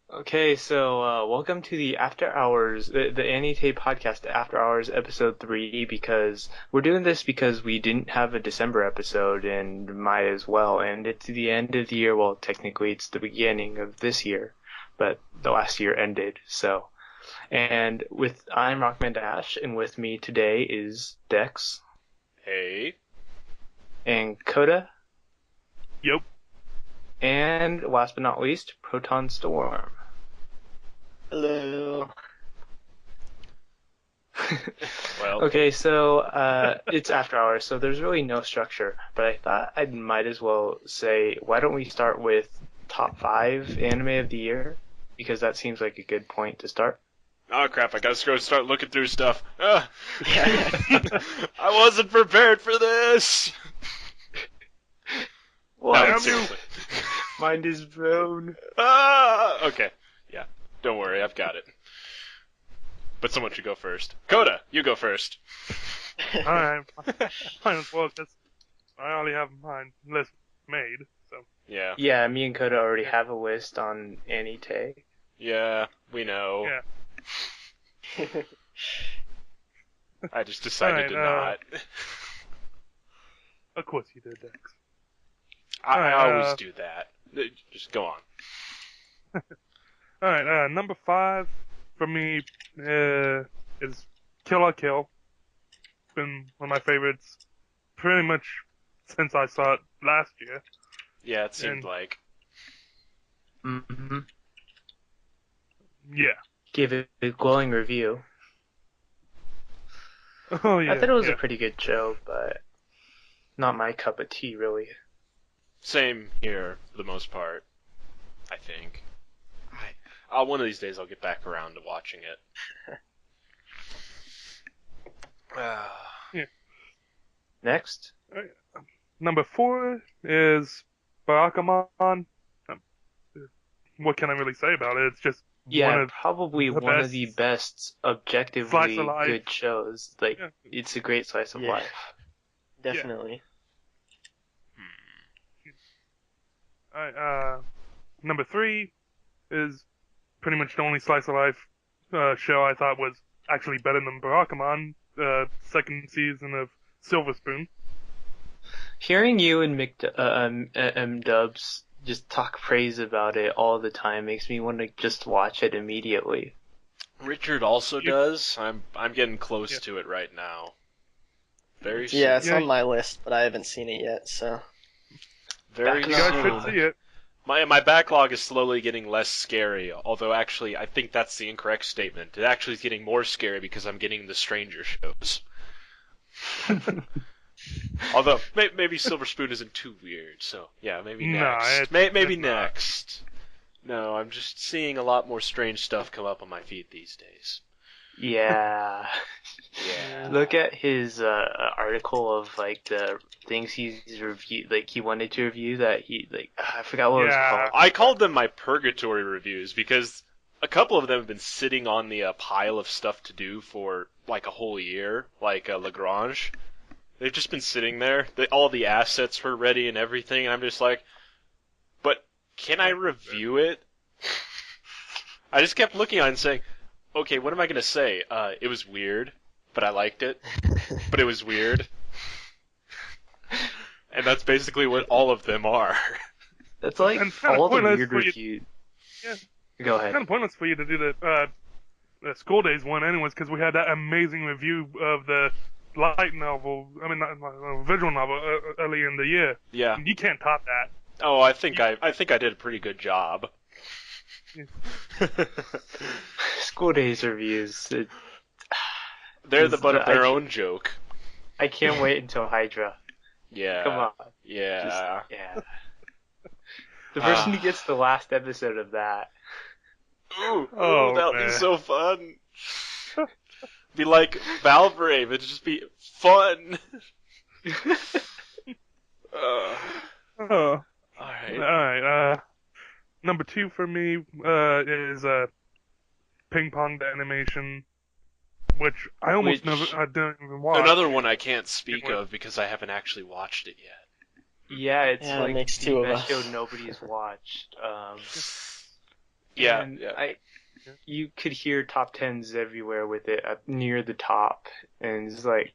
Okay, so welcome to the After Hours, the Ani-TAY podcast After Hours episode 3 because we're doing this because we didn't have a December episode and might as well. And it's the end of the year. Well, technically it's the beginning of this year, but the last year ended. So, and I'm Rockman Dash, and with me today is Dex Hey. and Koda, Yep. and last but not least, Protonstorm. Hello. Well, Okay, so it's after hours, so there's really no structure. But I thought I might as well say, why don't we start with top 5 anime of the year? Because that seems like a good point to start. oh crap, I gotta go start looking through stuff. Ah. Yeah. I wasn't prepared for this! What? No, seriously. Mind is blown. Ah! Okay, yeah. Don't worry, I've got it. But someone should go first. Koda, you go first. Alright. Fine as well, because I already have my list made, so. Yeah. Yeah, me and Koda already have a list on Ani-TAY. Yeah, we know. Yeah. I just decided to Alright, not. Of course you did, Dex. I always do that. Just go on. Alright, number 5 for me is Kill la Kill. Been one of my favorites pretty much since I saw it last year. Yeah, it seemed And- like. Mm-hmm. Yeah. Give it a glowing review. Oh yeah. I thought it was yeah. a pretty good show, but not my cup of tea, really. Same here, for the most part. I think. One of these days I'll get back around to watching it. Next? Number 4 is Barakamon. What can I really say about it? It's just Yeah, one of probably the one of best the best slice objectively of life. good shows. Like, Yeah. it's a great slice of Yeah. life. Definitely. Number 3 is pretty much the only slice of life show I thought was actually better than Barakamon. Second season of Silver Spoon. Hearing you and Dubs just talk praise about it all the time makes me want to just watch it immediately. Richard also You- does. I'm getting close Yeah. to it right now. Very soon. Yeah, it's Yeah. on my list, but I haven't seen it yet, so. Very Back You No. guys soon. should see it. My backlog is slowly getting less scary, although actually I think that's the incorrect statement. It actually is getting more scary because I'm getting the stranger shows. Although maybe Silver Spoon isn't too weird, so yeah, maybe No, next. Maybe it's not. next. No, I'm just seeing a lot more strange stuff come up on my feed these days. Yeah. Yeah. Look at his article of like the things he's reviewed, like he wanted to review that I forgot what it was Yeah. called. I called them my purgatory reviews because a couple of them have been sitting on the pile of stuff to do for like a whole year, like Lagrange. They've just been sitting there. All the assets were ready and everything, and I'm just like, but can I review it? I just kept looking at it and saying, okay, what am I going to say? It was weird, but I liked it, but it was weird. And that's basically what all of them are. That's like And kinda all the pointless weird for you- reviews. Yeah. Go It's ahead. kind of pointless for you to do the School Days one, anyways, because we had that amazing review of the light novel. I mean, not visual novel early in the year. Yeah. You can't top that. Oh, I think I did a pretty good job. School Days reviews. They're the butt of their I- own joke. I can't wait until Hydra. Yeah. Come on. Yeah. Just, yeah. The person who gets the last episode of that. Ooh, Oh, that would be man. so fun. Be like Valbrave, it'd just be fun. Oh. Alright. Alright, number 2 for me is Ping Pong the Animation, which I almost Which- I didn't even watch. Another one I can't speak It was- of because I haven't actually watched it yet. Yeah, it's Yeah, it like makes the two of best us. show nobody's watched. Yeah, And yeah. you could hear top tens everywhere with it near the top, and it's like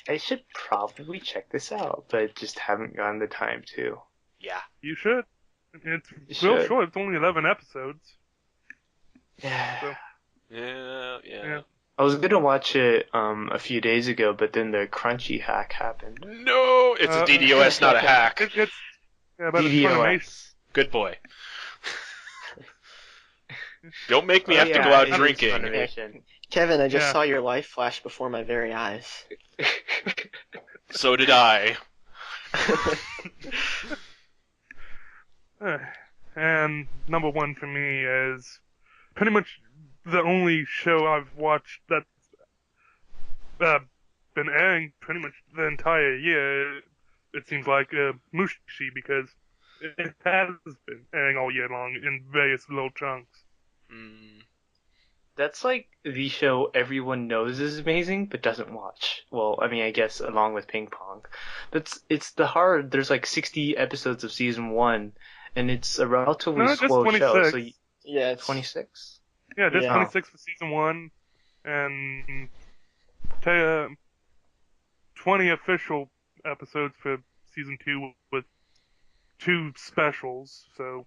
I should probably check this out, but just haven't gotten the time to. Yeah. You should. It's You real should. short. It's only 11 episodes. Yeah. So, Yeah. yeah. I was gonna watch it a few days ago, but then the Crunchy hack happened. No, it's a DDoS, not a hack. It's but it's Funimation. DDoS. Good boy. Don't make me Oh, have to yeah, go out it is drinking. Funimation. Kevin, I just Yeah. saw your life flash before my very eyes. So did I. And number one for me is pretty much the only show I've watched that's been airing pretty much the entire year. It seems like Mushi, because it has been airing all year long in various little chunks. That's like the show everyone knows is amazing but doesn't watch. Well, I mean, I guess along with Ping Pong. It's the hard. There's like 60 episodes of season 1, and it's a relatively No, just slow 26. show. So Yeah, it's 26. Yeah, there's Yeah. 26 for season 1, and 20 official episodes for season 2 with 2 specials. So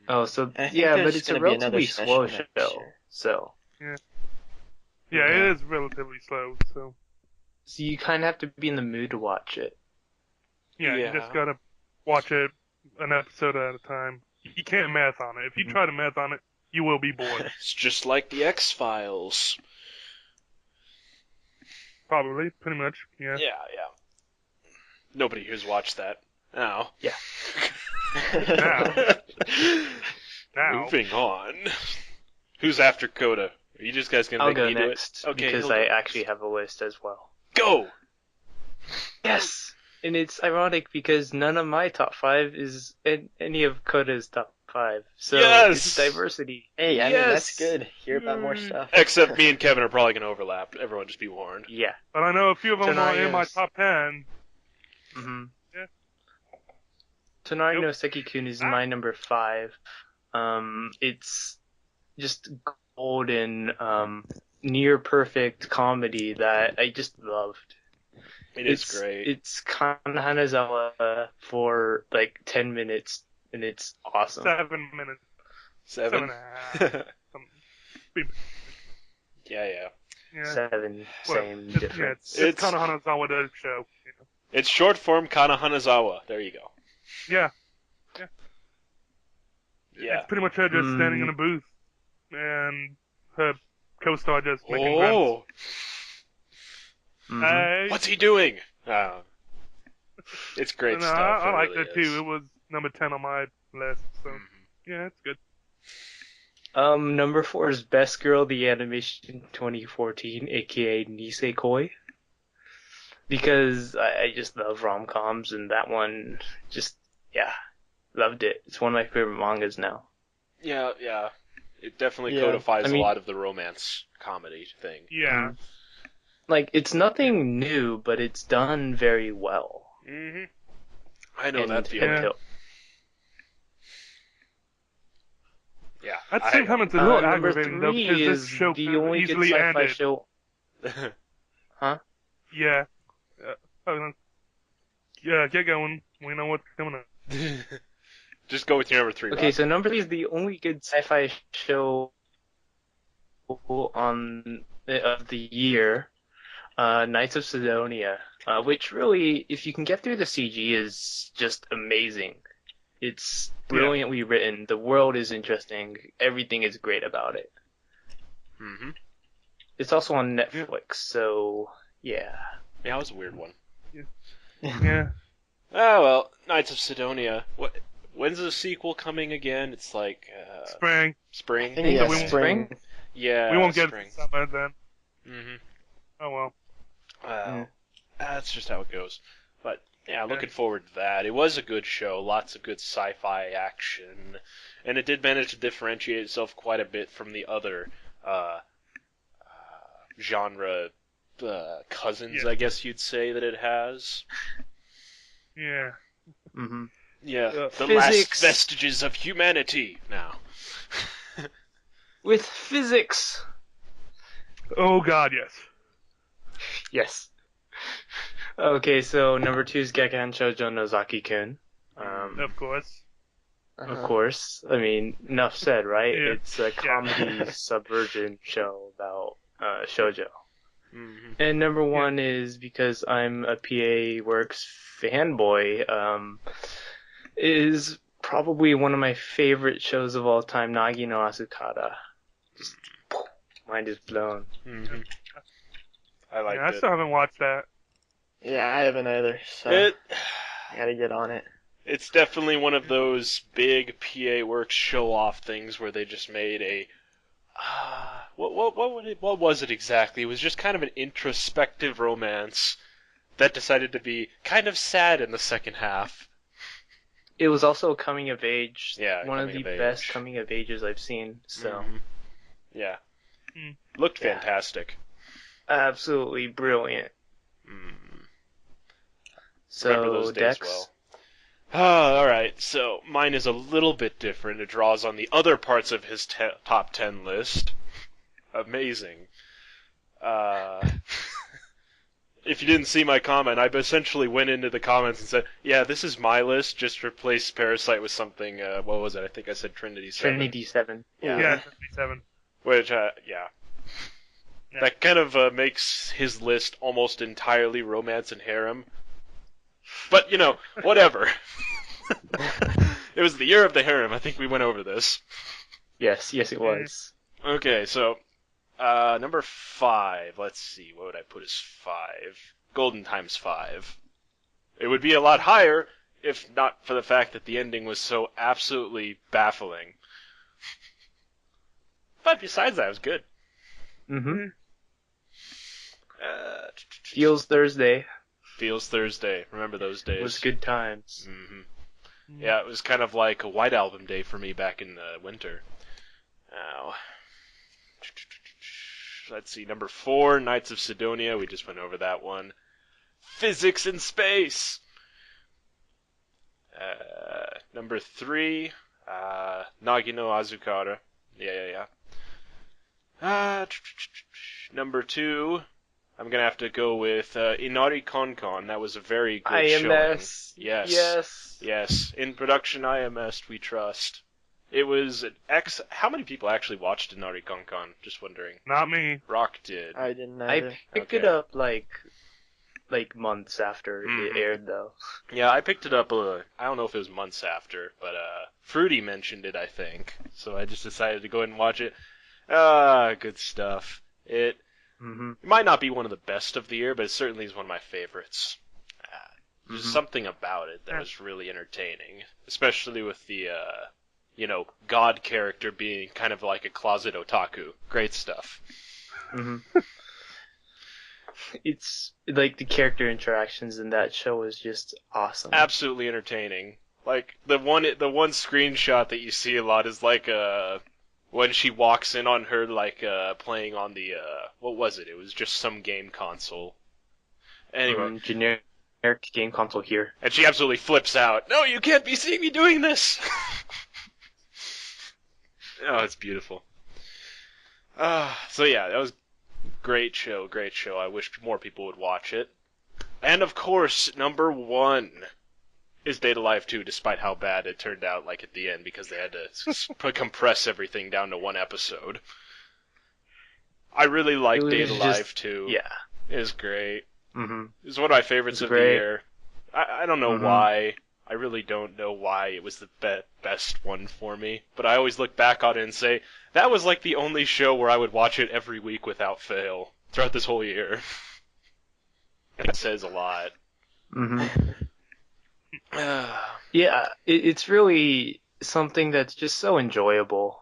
Oh, so I think yeah, but there's it's a gonna be another relatively slow special next show. year. So yeah, Yeah. it is relatively slow. So you kind of have to be in the mood to watch it. yeah, you Yeah. just gotta watch it an episode at a time. You can't math on it. If you try to math on it, you will be bored. It's just like the X-Files. Probably, pretty much. Yeah. Yeah. Nobody here's watched that. Now. Yeah. Now. Moving on. Who's after Koda? Are you just guys gonna I'll make go me next do it? Okay, because he'll I go actually next. have a list as well. Go. Yes, and it's ironic because none of my top 5 is in any of Koda's top 5. So Yes! it's diversity. Hey, I mean, that's Yes! good. Hear about more stuff. Except me and Kevin are probably gonna overlap. Everyone just be warned. Yeah. But I know a few of them are in my Tonarios. top 10. Mm-hmm. Yeah. Tonari Yep. no Seki-kun is my number 5. It's just golden, near perfect comedy that I just loved. It's great. It's Kan Hanazawa for like 10 minutes, and it's awesome. 7 minutes. 7. 7.5. Yeah. Yeah. 7, Well, same it's, difference. Yeah, it's kind of Hanazawa the show. It's short form Kana Hanazawa. There you go. Yeah. Yeah. It's pretty much her just standing in a booth, and her co-star just making Oh, Mhm. grunts. Hey. what's he doing? It's great No, stuff. I it liked really it too. is. It was number 10 on my list, so Mhm. yeah, it's good. Number 4 is Best Girl, the Animation 2014, aka Nisekoi. Because I just love rom-coms, and that one just, loved it. It's one of my favorite mangas now. Yeah. It definitely Yeah. codifies I mean- a lot of the romance comedy thing. Yeah. Like, it's nothing new, but it's done very well. Mm-hmm. I know And that feeling. Yeah. Yeah. At the same time, it's a little Number aggravating though, 3 because this is show the could only good easily sci-fi ended. show. Yeah. Yeah, get going. We know what's coming up. Just go with your number 3. Okay, Rob. so number 3 is the only good sci-fi show on of the year, Knights of Sidonia, which really, if you can get through the CG, is just amazing. It's brilliantly written. The world is interesting. Everything is great about it. Mm-hmm. It's also on Netflix, so yeah. Yeah, that was a weird one. Yeah. Oh well, Knights of Sidonia. When's the sequel coming again? It's like Spring. spring. I think Yeah, yeah, we- spring. Yeah, We won't get spring. it this summer then. Mm-hmm. Oh well. Well, that's just how it goes. But yeah, looking forward to that. It was a good show, lots of good sci-fi action, and it did manage to differentiate itself quite a bit from the other genre cousins, Yeah. I guess you'd say that it has. Yeah. Mm-hmm. Yeah, the Physics. last vestiges of humanity now. With physics. Oh God, yes. Yes. Okay, so number 2 is Gekkan Shoujo Nozaki-kun. Of course. Of course. I mean, enough said, right? Yeah. It's a comedy subversion show about shoujo. Mhm. And number 1 is because I'm a PA Works fanboy, is probably one of my favorite shows of all time, Nagi no Asukara. Just mind is blown. Mhm. I liked Yeah, I it. still haven't watched that. Yeah, I haven't either, so It I gotta get on it. it's definitely one of those big PA Works show off things where they just made a what was it exactly? It was just kind of an introspective romance that decided to be kind of sad in the second half. It was also a coming of age. Yeah, one of coming the of best age. coming of ages I've seen. So Mhm. Yeah. Mm. Looked Yeah. fantastic. absolutely brilliant. Mm. So Remember those days Dex, well. Alright, so mine is a little bit different. It draws on the other parts of his top 10 list. Amazing. If you didn't see my comment, I essentially went into the comments and said, yeah, this is my list, just replace Parasite with something, what was it? I think I said Trinity 7. Trinity 7. Yeah. Yeah, 57. Which, yeah. Yeah. That kind of makes his list almost entirely romance and harem. But, whatever. It was the year of the harem. I think we went over this. Yes, it was. Okay, so number 5. Let's see, what would I put as 5? Golden Times 5. It would be a lot higher if not for the fact that the ending was so absolutely baffling. But besides that, it was good. Mm-hmm. Feels Feels Thursday Thursday. Remember those days? was good times. hmm Yeah, it was kind of like a White Album day for me back in the winter. Now, let's see, number 4, Knights of Sidonia. We just went over that one. Physics in Space. Number 3, Nagi no Azukara. Yeah. Number 2, I'm gonna have to go with Inari Konkon. That was a very good IMS. showing. Yes. In production IMS, we trust. It was an How many people actually watched Inari Konkon? Just wondering. Not me. Rock did. I didn't either. I picked Okay. it up like months after Mhm. it aired, though. Yeah, I picked it up. I don't know if it was months after, but Fruity mentioned it, I think. So I just decided to go ahead and watch it. Good stuff. It Mm-hmm. might not be one of the best of the year, but it certainly is one of my favorites. There's Mhm. something about it that Yeah. was really entertaining, especially with the God character being kind of like a closet otaku. Great stuff. Mm-hmm. It's like the character interactions in that show is just awesome. Absolutely entertaining. Like the one screenshot that you see a lot is like when she walks in on her playing on the what was it? It was just some game console. Anyway, Generic game console here. and she absolutely flips out. No, you can't be seeing me doing this. Oh, it's beautiful. So yeah, that was great show. I wish more people would watch it. And of course, number 1 is Data Live 2, despite how bad it turned out like at the end because they had to compress everything down to one episode. I really liked It was Data just- Live 2. Yeah. It was great. Mm-hmm. It was one of my favorites It was of the great. year. I don't know Mhm. why. I really don't know why it was the best one for me. But I always look back on it and say, that was like the only show where I would watch it every week without fail throughout this whole year. It says a lot. Mm-hmm. Yeah, it's really something that's just so enjoyable.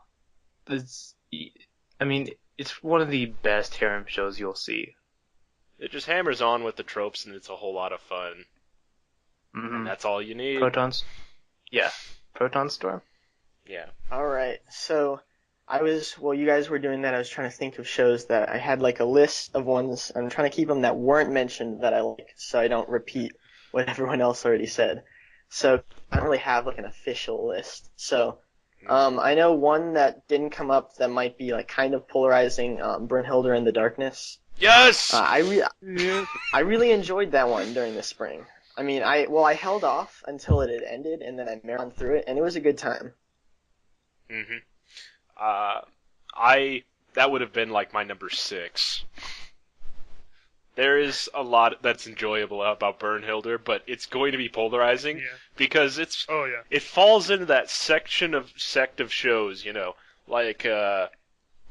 It's one of the best harem shows you'll see. It just hammers on with the tropes and it's a whole lot of fun. Mm-hmm. And that's all you need. Protonstorm. Yeah. Alright, so while you guys were doing that, I was trying to think of shows that I had like a list of ones. I'm trying to keep them that weren't mentioned that I like, so I don't repeat what everyone else already said. so I don't really have like an official list. So I know one that didn't come up that might be like kind of polarizing. Brunhilde in the Darkness. Yes. Yeah. I really enjoyed that one during the spring. I mean, I held off until it had ended, and then I marathoned through it, and it was a good time. That would have been like my number 6. There is a lot that's enjoyable about Brunhilde, but it's going to be polarizing because it falls into that sect of shows, like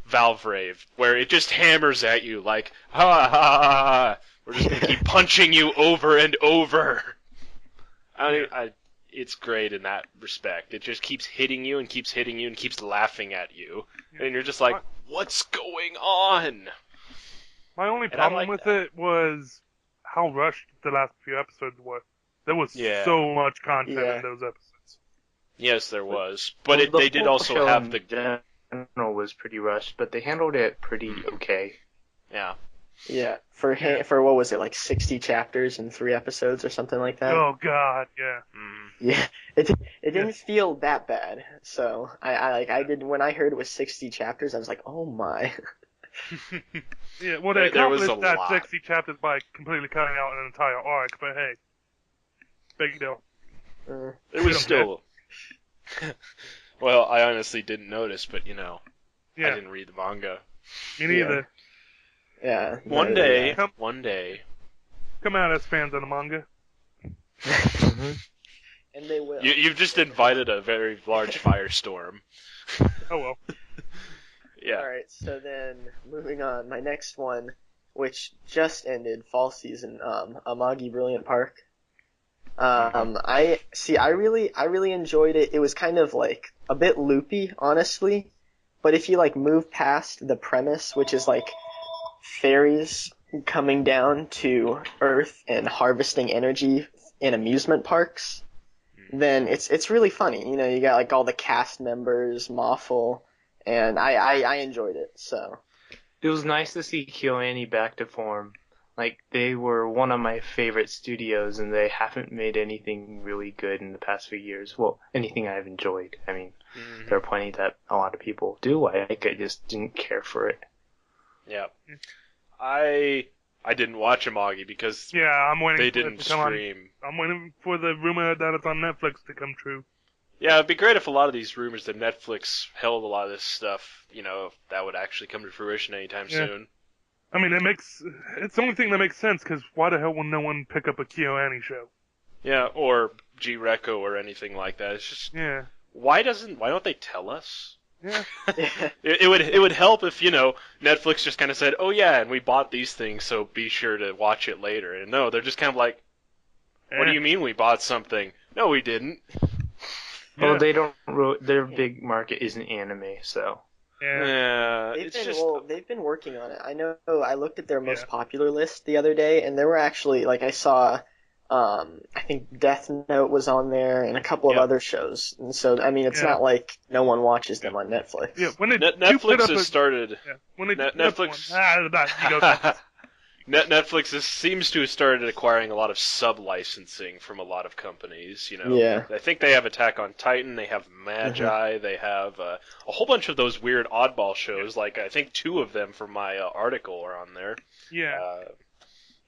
Valvrave, where it just hammers at you like, ha ha ha ha, we're just gonna keep punching you over and over. It's great in that respect. It just keeps hitting you and keeps hitting you and keeps laughing at you, and you're just like, what's going on? My only problem with it was how rushed the last few episodes were. There was so much content in those episodes. Yes, there was, but they did also have the general was pretty rushed, but they handled it pretty okay. Yeah. Yeah, for what was it, like 60 chapters and 3 episodes or something like that? Oh God, yeah. Yeah, it didn't feel that bad. So I did when I heard it was 60 chapters, I was like, oh my. Yeah, well they there was accomplished that lot. 60 chapters by completely cutting out an entire arc, but hey, big deal. It was still. Well, I honestly didn't notice, but I didn't read the manga. Me neither. Yeah. One day. Come out as fans of the manga. And they will. You've just invited a very large firestorm. Oh well. Yeah. Alright, so then, moving on, my next one, which just ended, fall season, Amagi Brilliant Park. I really enjoyed it. It was kind of like a bit loopy, honestly, but if you like move past the premise, which is like fairies coming down to Earth and harvesting energy in amusement parks, then it's really funny. You got like all the cast members, Moffle, and I enjoyed it. So it was nice to see KyoAni back to form. Like, they were one of my favorite studios, and they haven't made anything really good in the past few years. Well, anything I've enjoyed. I mean, there are plenty that a lot of people do like. I just didn't care for it. Yeah. I didn't watch Amagi because I'm waiting they for didn't it to come stream. I'm waiting for the rumor that it's on Netflix to come true. Yeah, it'd be great if a lot of these rumors that Netflix held a lot of this stuff, if that would actually come to fruition anytime soon. I mean, it's the only thing that makes sense, because why the hell would no one pick up a KyoAni show? Yeah, or G-Reco or anything like that. It's just, why don't they tell us? Yeah. It would help if, Netflix just kind of said, oh yeah, and we bought these things, so be sure to watch it later. And no, they're just kind of like, what do you mean we bought something? No, we didn't. Well, their big market isn't anime, so. Yeah, they've been working on it. I know. I looked at their most popular list the other day, and there were actually I saw, I think Death Note was on there, and a couple of other shows. And so I mean, it's not like no one watches them on Netflix. Yeah, when Netflix has started. Yeah, when they Netflix. Netflix seems to have started acquiring a lot of sub-licensing from a lot of companies, Yeah. I think they have Attack on Titan, they have Magi, they have a whole bunch of those weird oddball shows, like I think 2 of them from my article are on there. Yeah.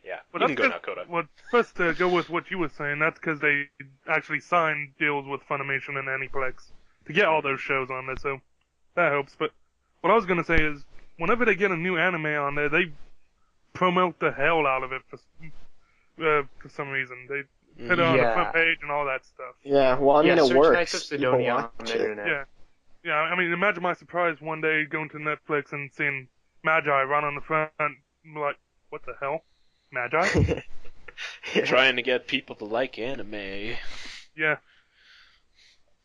You can go now, Koda. Well, first to go with what you were saying, that's because they actually signed deals with Funimation and Aniplex to get all those shows on there, so that helps. But what I was going to say is, whenever they get a new anime on there, they promote the hell out of it for some reason. They put it on the front page and all that stuff. Yeah, well, I mean, it works. Knights of Sidonia on the internet. Yeah, I mean, imagine my surprise one day going to Netflix and seeing Magi run on the front, and I'm like, what the hell? Magi? Trying to get people to like anime. Yeah.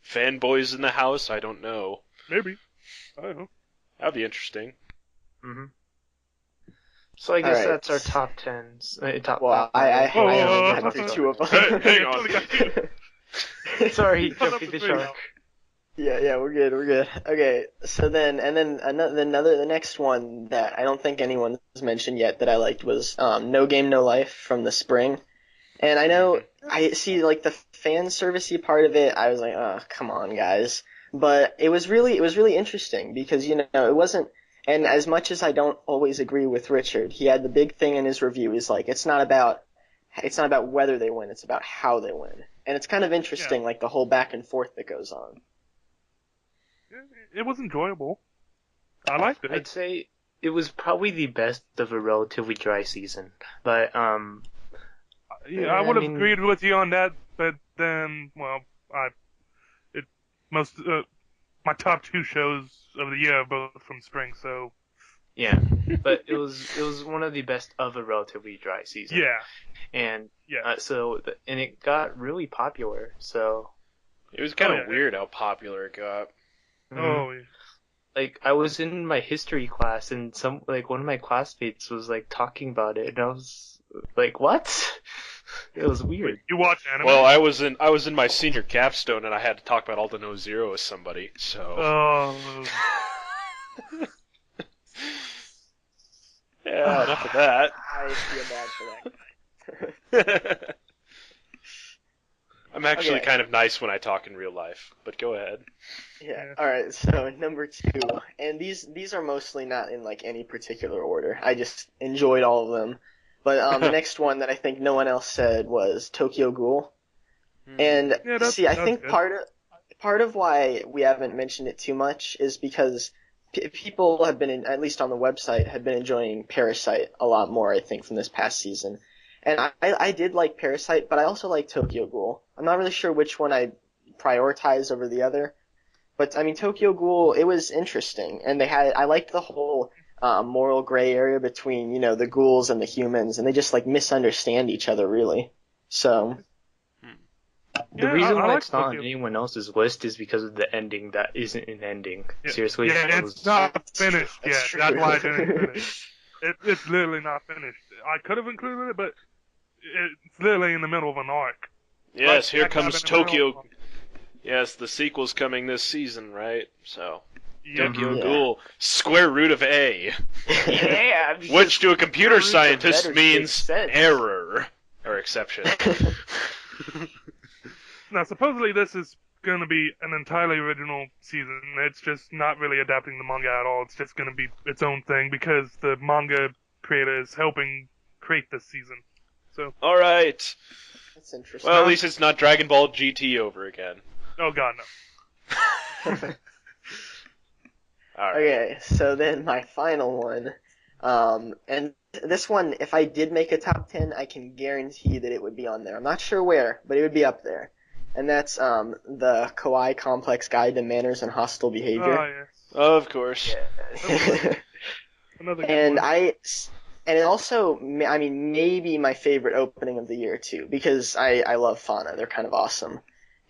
Fanboys in the house? I don't know. Maybe. I don't know. That'd be interesting. Mm-hmm. So I guess that's our top 10s. Well, I only got through 2 of them. Hang on. Sorry, jumping the shark. Yeah, we're good. Okay, so the next one that I don't think anyone's mentioned yet that I liked was No Game No Life from the spring. And I know I see like the fan servicey part of it. I was like, oh, come on, guys. But it was really interesting because it wasn't. And as much as I don't always agree with Richard, he had the big thing in his review. He's like, it's not about whether they win, it's about how they win. And it's kind of interesting, like the whole back and forth that goes on. It was enjoyable. I liked it. I'd say it was probably the best of a relatively dry season, but Yeah, I would have agreed with you on that, but then, well, my top two shows of the year are both from spring, so. Yeah, but it was one of the best of a relatively dry season. Yeah. And Yeah. and it got really popular. So It was kind of weird how popular it got. Oh, yeah. like I was in my history class and one of my classmates was like talking about it and I was like, what? It was weird. You watch anime? Well, I was in my senior capstone and I had to talk about Alta No Zero with somebody. So. Oh. Yeah, enough of that. I feel bad for that guy. I'm actually Okay. kind of nice when I talk in real life, but go ahead. Yeah. All right. So number 2, and these are mostly not in like any particular order. I just enjoyed all of them. But the next one that I think no one else said was Tokyo Ghoul. And Yeah, I think good. part of why we haven't mentioned it too much is because people have been, at least on the website, have been enjoying Parasite a lot more, I think, from this past season. And I did like Parasite, but I also like Tokyo Ghoul. I'm not really sure which one I prioritize over the other. But, I mean, Tokyo Ghoul, it was interesting. And I liked the whole moral gray area between, the ghouls and the humans. And they just, like, misunderstand each other, really. So. The reason why like it's not on Tokyo. anyone else's list is because of the ending that isn't an ending. Yeah. Seriously. Yeah, it's not finished yet. That's true. That's why I didn't finish. It's literally not finished. I could have included it, but it's literally in the middle of an arc. Yes, here Like, comes in the middle Tokyo. of- Yes, the sequel's coming this season, right? So, Yeah. Tokyo Yeah. Ghoul, square root of A, Yeah. which to a computer Square root of scientist letters means makes sense. error or exception. Now, supposedly this is going to be an entirely original season. It's just not really adapting the manga at all. It's just going to be its own thing because the manga creator is helping create this season. So, All right. That's interesting. Well, at least it's not Dragon Ball GT over again. oh god, no. All right. Okay, so then my final one, and this one, if I did make a top 10, I can guarantee that it would be on there. I'm not sure where, but it would be up there. And that's the Kawaii Complex Guide to Manners and Hostile Oh, Behavior. yes. Of course. Another good And one. and it also, I mean, maybe my favorite opening of the year too, because I love Fauna. They're kind of awesome.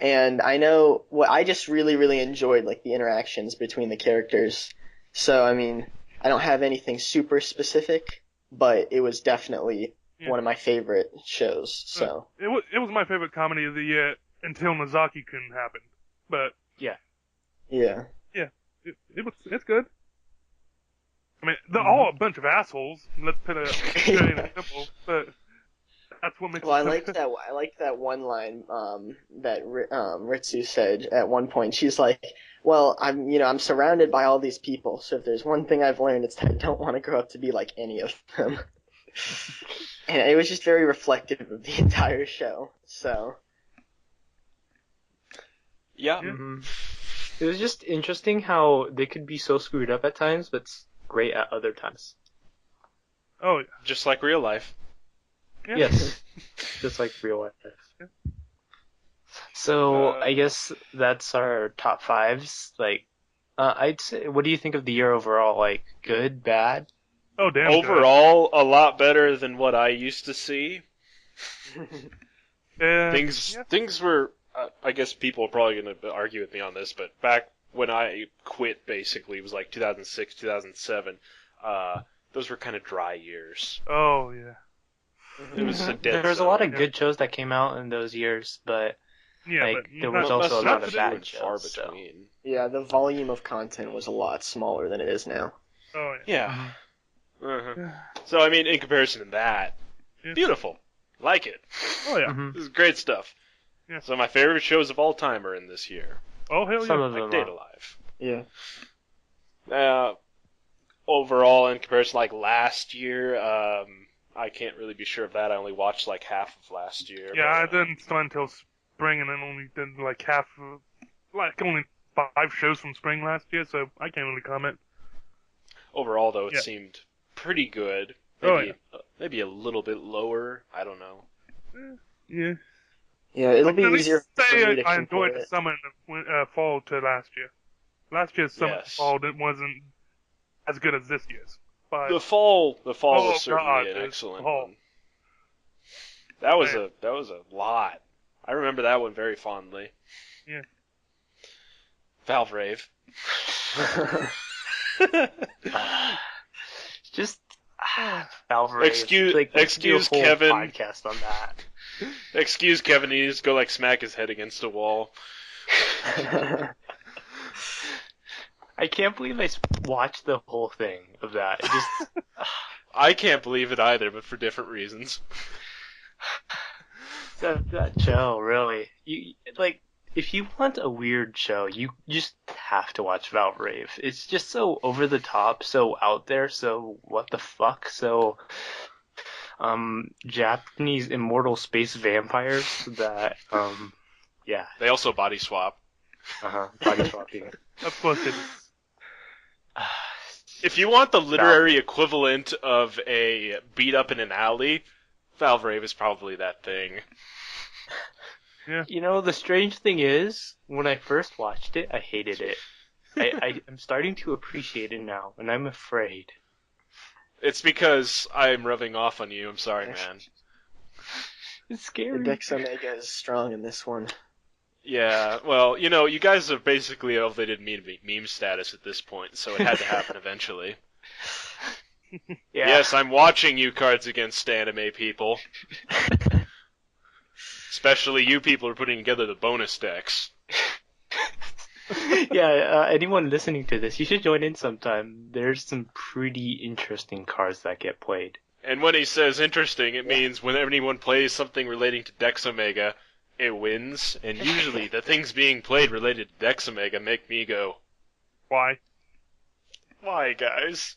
And I know I just really, really enjoyed like the interactions between the characters. So, I mean, I don't have anything super specific, but it was definitely one of my favorite shows. So, It was my favorite comedy of the year until Nozaki-kun happened. But yeah. it's good. I mean, they're all a bunch of assholes. Let's put it straight and simple. But that's what makes. Well, I it so liked good. that. I liked that one line that Ritsu said at one point. She's like, "Well, I'm surrounded by all these people. So if there's one thing I've learned, it's that I don't want to grow up to be like any of them." And it was just very reflective of the entire show. So. Yeah. Mm-hmm. It was just interesting how they could be so screwed up at times, but great at other times. Oh yeah. Just like real life. Yeah. Yes, just like real life. So I guess that's our top fives. Like, I'd say, what do you think of the year overall? Like, good, bad? Oh damn. Overall, a lot better than what I used to see. Good. Things were. I guess people are probably going to argue with me on this, but back when I quit, basically, it was like 2006, 2007. Those were kind of dry years. Oh yeah. It was a dead There was a zone. lot of good shows that came out in those years, but Yeah, Like, but there was not- also a not lot of today. bad far shows, so. between. Yeah, the volume of content was a lot smaller than it is now. Oh Yeah. Uh-huh. yeah. So I mean, in comparison to that, Yeah. beautiful. Like it. Oh yeah. Mhm. This is great stuff. Yeah. Some of my favorite shows of all time are in this year. Oh hell Some yeah. of Like them Data are. Live. Yeah. Overall, in comparison, like last year, I can't really be sure of that. I only watched like half of last year. Yeah, I but, didn't start until spring, and then only did like half, like only 5 shows from spring last year, so I can't really comment. Overall, though, it Yeah. seemed pretty good. Oh, Maybe, maybe a little bit lower. I don't know. Yeah. Yeah, it'll Like, be at least easier for say me to I compare enjoyed the it. summer and the fall to last year. Last year's summer and Yes. fall wasn't as good as this year's. But The fall Oh, was certainly God, an this excellent fall. one. That was Man. a lot. I remember that one very fondly. Yeah. Valve Rave. Just Valve Rave. Excuse- like, let's do a excuse whole Kevin. podcast on that. Excuse Kevin, he needs to go like smack his head against a wall. I can't believe I watched the whole thing of that. It just I can't believe it either, but for different reasons. that show really. You like if you want a weird show, you just have to watch Valve Rave. It's just so over the top, so out there, so what the fuck, so Japanese immortal space vampires that yeah. They also body swap. Body swapping. of course it is. If you want the literary equivalent of a beat up in an alley, Valve Rave is probably that thing. You know, the strange thing is, when I first watched it, I hated it. I'm starting to appreciate it now, and I'm afraid. It's because I'm rubbing off on you. I'm sorry, man. It's The scary. Dexomega is strong in this one. Yeah, well, you guys have basically elevated me to meme status at this point, so it had to happen eventually. Yeah. Yes, I'm watching you, Cards Against Anime people. Especially you people are putting together the bonus decks. Yeah, anyone listening to this, you should join in sometime. There's some pretty interesting cards that get played. And when he says interesting, it means when anyone plays something relating to Dexomega, it wins. And usually the things being played related to Dexomega make me go, Why? why, guys?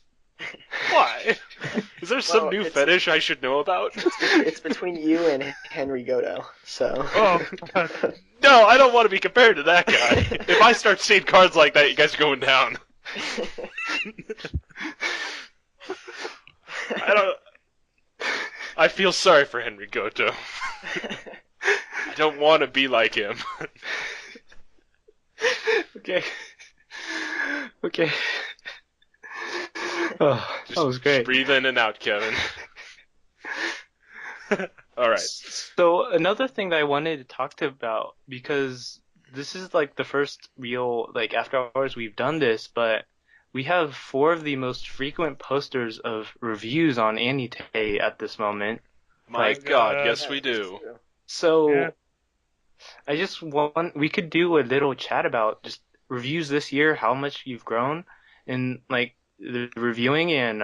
Why? Is there some Well, new it's- fetish I should know about? It's between you and Henry Godo, so. Oh, No, I don't want to be compared to that guy. If I start seeing cards like that, you guys are going down. I feel sorry for Henry Goto. I don't want to be like him. Okay. Okay. Oh, that was great. Just breathe in and out, Kevin. Alright. So another thing that I wanted to talk about, because this is like the first real, like after hours we've done this, but we have 4 of the most frequent posters of reviews on AniTAY at this moment. My Like, God, yes we do. So Yeah. I just we could do a little chat about just reviews this year, how much you've grown, and like the reviewing, and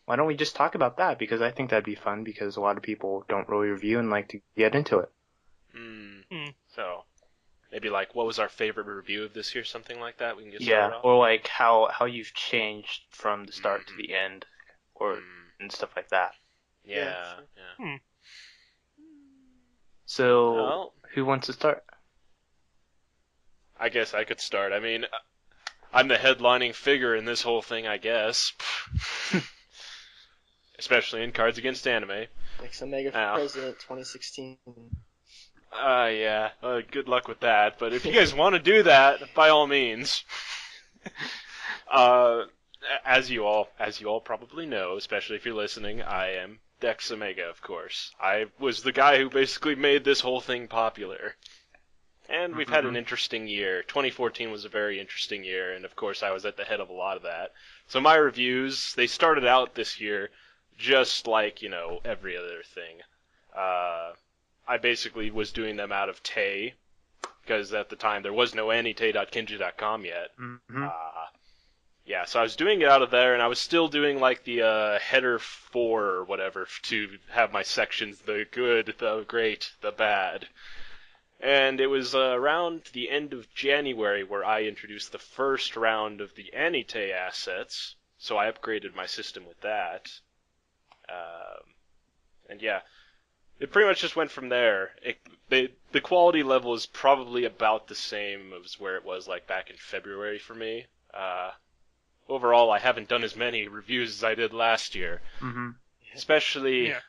why don't we just talk about that, because I think that'd be fun, because a lot of people don't really review and like to get into it. So, maybe like, what was our favorite review of this year? Something like that? We can get Yeah, started off? or like how you've changed from the start to the end, or and stuff like that. Yeah. So Well, who wants to start? I guess I could start. I mean, I'm the headlining figure in this whole thing, I guess. Especially in Cards Against Anime. Dexomega for Ow. President 2016. Yeah. Good luck with that. But if you guys want to do that, by all means. As you all probably know, especially if you're listening, I am Dexomega, of course. I was the guy who basically made this whole thing popular. And we've had an interesting year. 2014 was a very interesting year, and of course I was at the head of a lot of that. So my reviews, they started out this year just like, every other thing. I basically was doing them out of Tay, because at the time there was no AniTAY.kinji.com yet. yeah, so I was doing it out of there, and I was still doing like the header 4 or whatever to have my sections: the good, the great, the bad. And it was around the end of January where I introduced the first round of the Ani-TAY assets, so I upgraded my system with that. And yeah, it pretty much just went from there. The quality level is probably about the same as where it was like back in February for me. Overall, I haven't done as many reviews as I did last year. Mm-hmm. Especially... Yeah.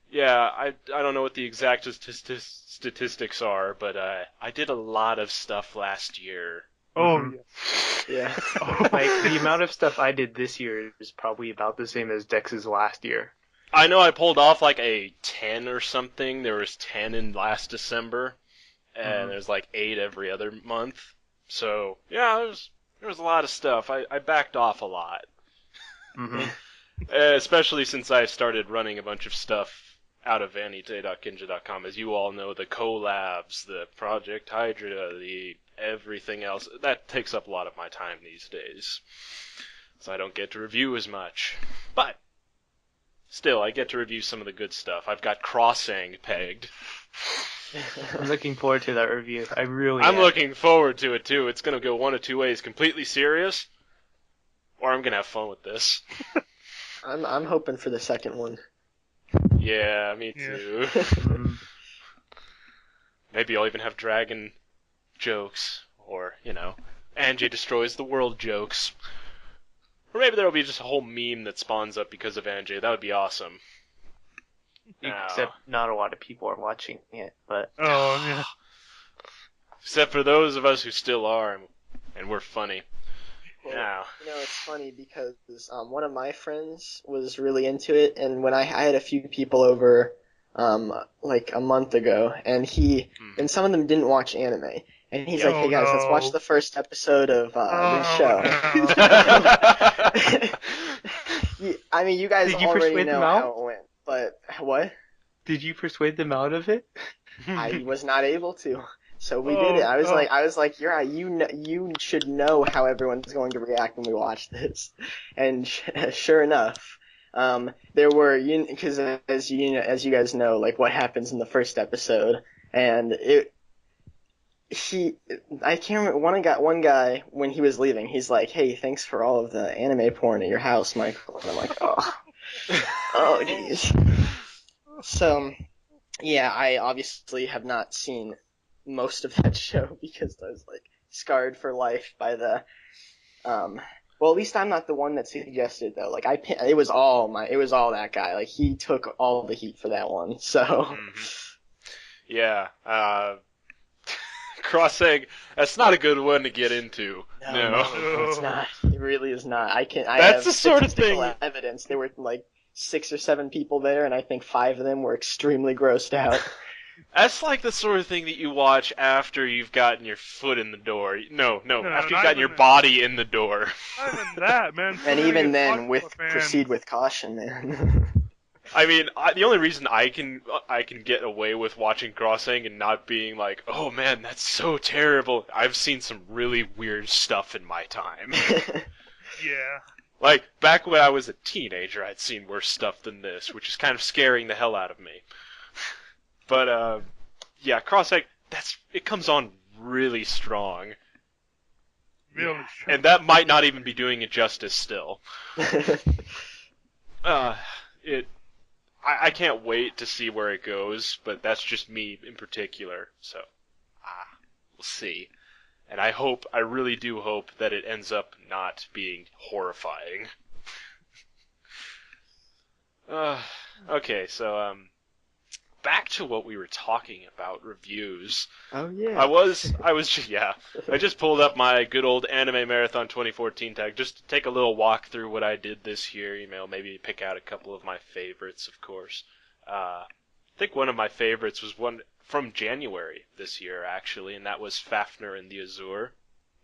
Yeah, I don't know what the exact statistics are, but I did a lot of stuff last year. Oh, Mhm. yeah. Yeah. Like, the amount of stuff I did this year is probably about the same as Dex's last year. I know I pulled off like a 10 or something. There was 10 in last December, and there's like 8 every other month. So, yeah, there was a lot of stuff. I backed off a lot. Mm-hmm. Especially since I started running a bunch of stuff out of AniTAY.kinja.com. As you all know, the collabs, the Project Hydra, the everything else, that takes up a lot of my time these days. So I don't get to review as much. But, still, I get to review some of the good stuff. I've got Crossang pegged. I'm looking forward to that review. I really I'm am. looking forward to it too. It's going to go one of two ways: completely serious, or I'm going to have fun with this. I'm hoping for the second one. Yeah, me Yeah. too. Mhm. Maybe I'll even have dragon jokes, or, Angie destroys the world jokes. Or maybe there'll be just a whole meme that spawns up because of Angie. That would be awesome. Except not a lot of people are watching it, but... Oh, yeah. Except for those of us who still are, and we're funny. Well, Now, it's funny because one of my friends was really into it, and when I had a few people over, like a month ago, and some of them didn't watch anime, and he's like, "Hey guys, let's watch the first episode of this show." I mean, you guys Did you already persuade them know out? how it went, but what? Did you persuade them out of it? I was not able to. So we did it. I was like, you're right. You should know how everyone's going to react when we watch this. And sure enough, there were, because as you guys know, like what happens in the first episode, and I can't remember, one guy when he was leaving, he's like, "Hey, thanks for all of the anime porn at your house, Michael." And I'm like, oh jeez. So, yeah, I obviously have not seen most of that show because I was like scarred for life by the well, at least I'm not the one that suggested though. Like it was all that guy. Like he took all the heat for that one. So yeah, Crossang, that's not a good one to get into. No. It's not. It really is not. I That's have the sort of statistical thing- evidence. There were like 6 or 7 people there, and I think 5 of them were extremely grossed out. That's like the sort of thing that you watch after you've gotten your foot in the door. No, after you've not gotten your even- body in the door. Not even that, man. And even then, Fuck the fans. proceed with caution, man. I mean, the only reason I can get away with watching Crossang and not being like, oh man, that's so terrible. I've seen some really weird stuff in my time. Yeah. Like, back when I was a teenager, I'd seen worse stuff than this, which is kind of scaring the hell out of me. But, yeah, Crossang, it comes on really strong. Really strong. And that might not even be doing it justice still. I can't wait to see where it goes, but that's just me in particular, so, we'll see. And I really do hope that it ends up not being horrifying. Okay, so, back to what we were talking about, reviews. Oh yeah. I just pulled up my good old Anime Marathon 2014 tag just to take a little walk through what I did this year, maybe pick out a couple of my favorites, of course. I think one of my favorites was one from January this year, actually, and that was Fafnir and the Azure.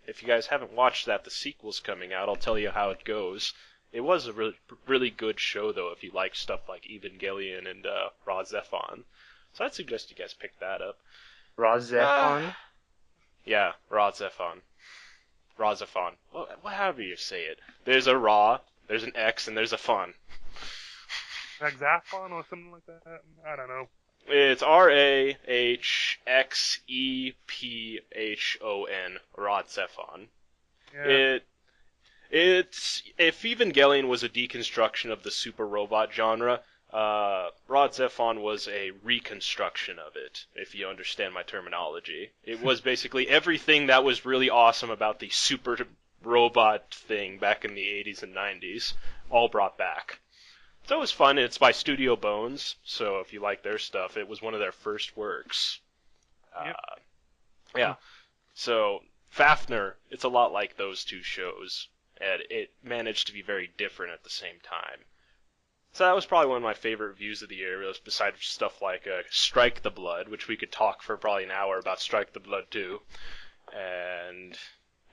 If you guys haven't watched that, the sequel's coming out. I'll tell you how it goes. It was a really, really good show, though, if you like stuff like Evangelion and Raw Zephon. So I'd suggest you guys pick that up. Raw Zephon? Yeah, Raw Zephon. Razafon. However you say it. There's a Ra, there's an X, and there's a Fon. Hexaphon or something like that? I don't know. It's Rahexephon, Razafon. Yeah. It's if Evangelion was a deconstruction of the super robot genre, Razafon was a reconstruction of it, if you understand my terminology. It was basically everything that was really awesome about the super robot thing back in the 80s and 90s, all brought back. So it was fun. It's by Studio Bones, so if you like their stuff, it was one of their first works. Yep. Yeah. So Fafner, it's a lot like those two shows, and it managed to be very different at the same time. So that was probably one of my favorite reviews of the year, besides stuff like Strike the Blood, which we could talk for probably an hour about Strike the Blood too. And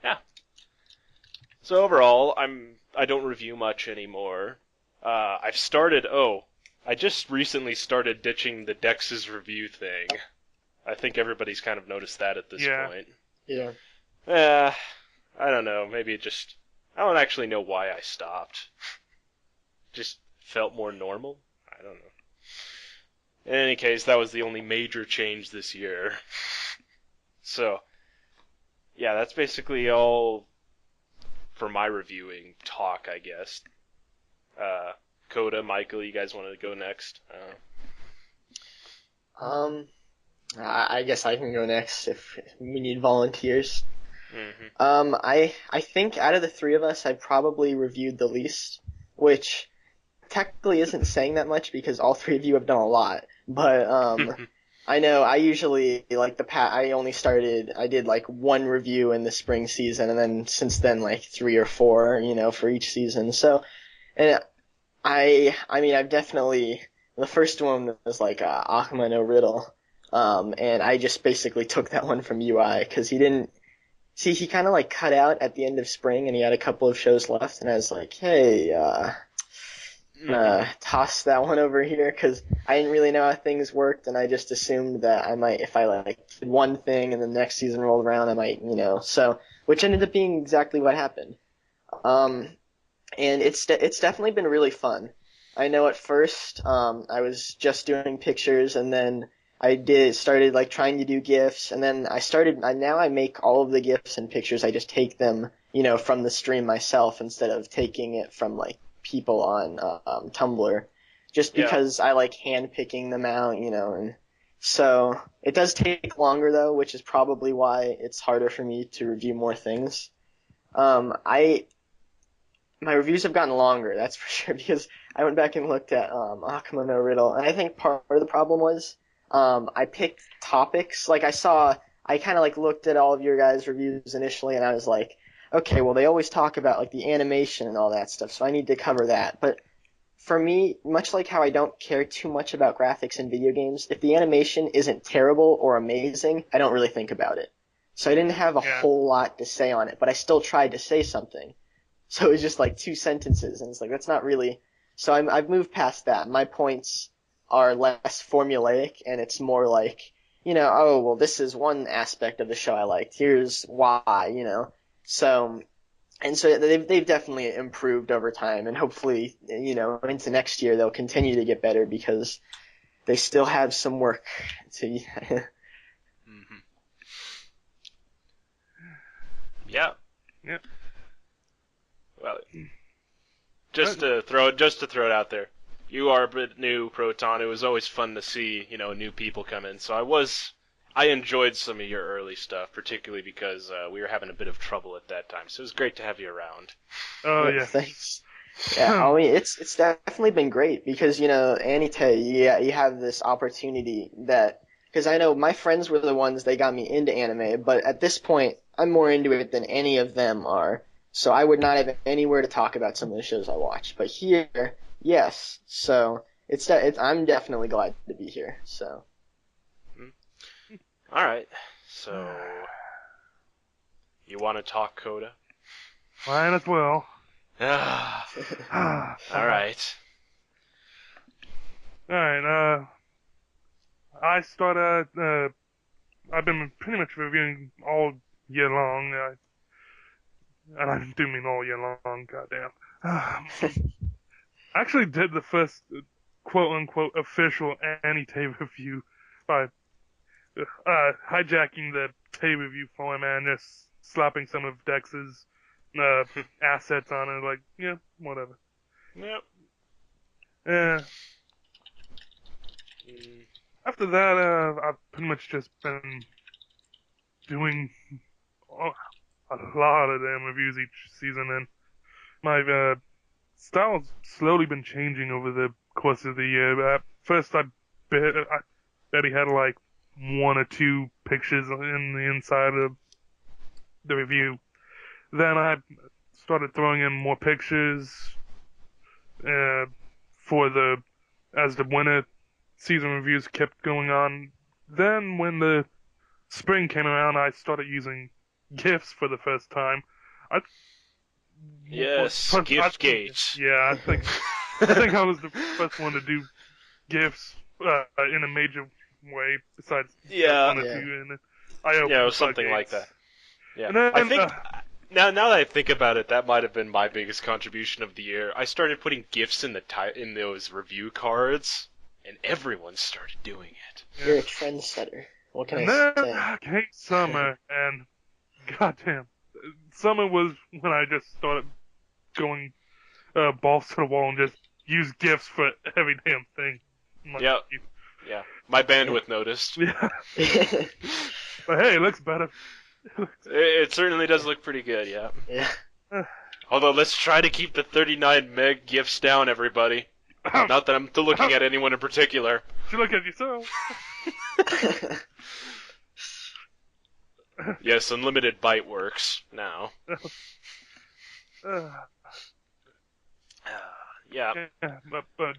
yeah. So overall, I don't review much anymore. I just recently started ditching the Dex's review thing. I think everybody's kind of noticed that at this point. Yeah. I don't know, maybe I don't actually know why I stopped. Just felt more normal? I don't know. In any case, that was the only major change this year. So, yeah, that's basically all for my reviewing talk, I guess. Koda, Michael, you guys want to go next? I guess I can go next if we need volunteers. Mm-hmm. I think out of the three of us, I probably reviewed the least, which technically isn't saying that much because all three of you have done a lot. But I know I usually I did like one review in the spring season, and then since then like 3 or 4, for each season. So, and I've definitely, the first one was like Akuma no Riddle, and I just basically took that one from UI because he kind of like cut out at the end of spring, and he had a couple of shows left, and I was like, hey, toss that one over here because I didn't really know how things worked, and I just assumed that I might, if I like did one thing and the next season rolled around, I might, so, which ended up being exactly what happened. And it's definitely been really fun. I know at first, I was just doing pictures, and then I started like trying to do GIFs, and then now I make all of the GIFs and pictures, I just take them, from the stream myself instead of taking it from like people on Tumblr, just because I like hand picking them out, and so it does take longer though, which is probably why it's harder for me to review more things. My reviews have gotten longer, that's for sure, because I went back and looked at Akuma no Riddle, and I think part of the problem was I picked topics. Like I kind of like looked at all of your guys' reviews initially, and I was like, okay, well they always talk about like the animation and all that stuff, so I need to cover that. But for me, much like how I don't care too much about graphics in video games, if the animation isn't terrible or amazing, I don't really think about it. So I didn't have a whole lot to say on it, but I still tried to say something. So it was just like 2 sentences, and it's like, that's not really... So I've moved past that. My points are less formulaic, and it's more like, oh, well, this is one aspect of the show I liked. Here's why, So, and so they've definitely improved over time, and hopefully, into next year they'll continue to get better because they still have some work to... Mm-hmm. Yeah. Yep. Well, just to throw it out there, you are a bit new, Proton. It was always fun to see, new people come in. So I enjoyed some of your early stuff, particularly because we were having a bit of trouble at that time. So it was great to have you around. Oh yeah. Thanks. Yeah, I mean it's definitely been great because AniTAY, you have this opportunity because I know my friends were the ones that got me into anime, but at this point I'm more into it than any of them are. So I would not have anywhere to talk about some of the shows I watch. But here, yes. So I'm definitely glad to be here. So. All right. So you want to talk Koda? Might as well. All right. All right. I've been pretty much reviewing all year long. and I do mean all year long, goddamn. I actually did the first quote-unquote official AniTAY review by hijacking the Tay review format and just slapping some of Dex's assets on it, like, yeah, whatever. Yep. After that, I've pretty much just been doing a lot of damn reviews each season, and my style's slowly been changing over the course of the year. At first, I barely had like 1 or 2 pictures in the inside of the review. Then I started throwing in more pictures as the winter season reviews kept going on. Then when the spring came around, I started using GIFs for the first time. Yes, GIFgate. Yeah, I think I was the first one to do GIFs in a major way, besides one or two. And it was something like that. Yeah, and then, I think now that I think about it, that might have been my biggest contribution of the year. I started putting GIFs in those review cards, and everyone started doing it. You're a trendsetter. What can and I then say? I came summer, and goddamn, summer was when I just started going balls to the wall and just use GIFs for every damn thing. Yeah. My bandwidth noticed. Yeah. But hey, it looks better. It certainly does look pretty good, yeah. Yeah. Although, let's try to keep the 39 meg GIFs down, everybody. Not that I'm looking at anyone in particular. You look at yourself. Yes, unlimited byte works now. Yeah. But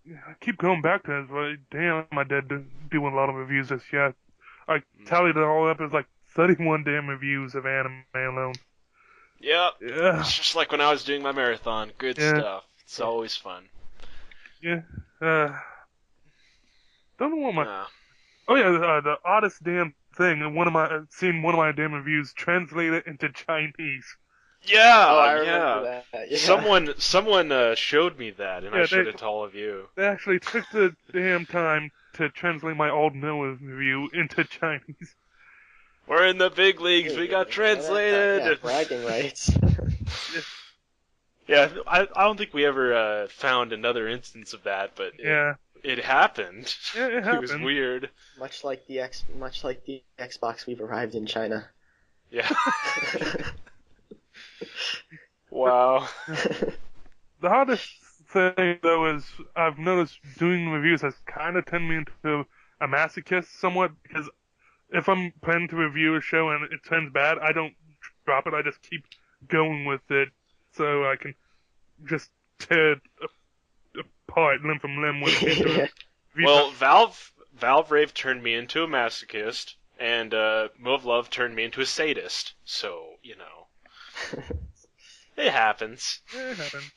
I keep going back to this, but damn, I did do a lot of reviews this year. I tallied it all up, it was like 31 damn reviews of anime alone. Yep. Yeah. It's just like when I was doing my marathon. Good stuff. It's always fun. Yeah. Don't know what my... Oh yeah, the oddest damn thing, seen one of my damn reviews translated into Chinese. Yeah, I remember that. Yeah. Someone showed me that, and I showed it to all of you. They actually took the damn time to translate my old Noah review into Chinese. We're in the big leagues. We got translated. Yeah, bragging rights. Yeah, I don't think we ever found another instance of that, but it happened. Yeah, it happened. It was weird. Much like the Xbox, we've arrived in China. Yeah. Wow. The hardest thing, though, is I've noticed doing reviews has kind of turned me into a masochist somewhat, because if I'm planning to review a show and it turns bad, I don't drop it, I just keep going with it, so I can just tear it apart limb from limb with it. Well, Valve Rave turned me into a masochist, and Move Love turned me into a sadist, so, you know. It happens. It happens.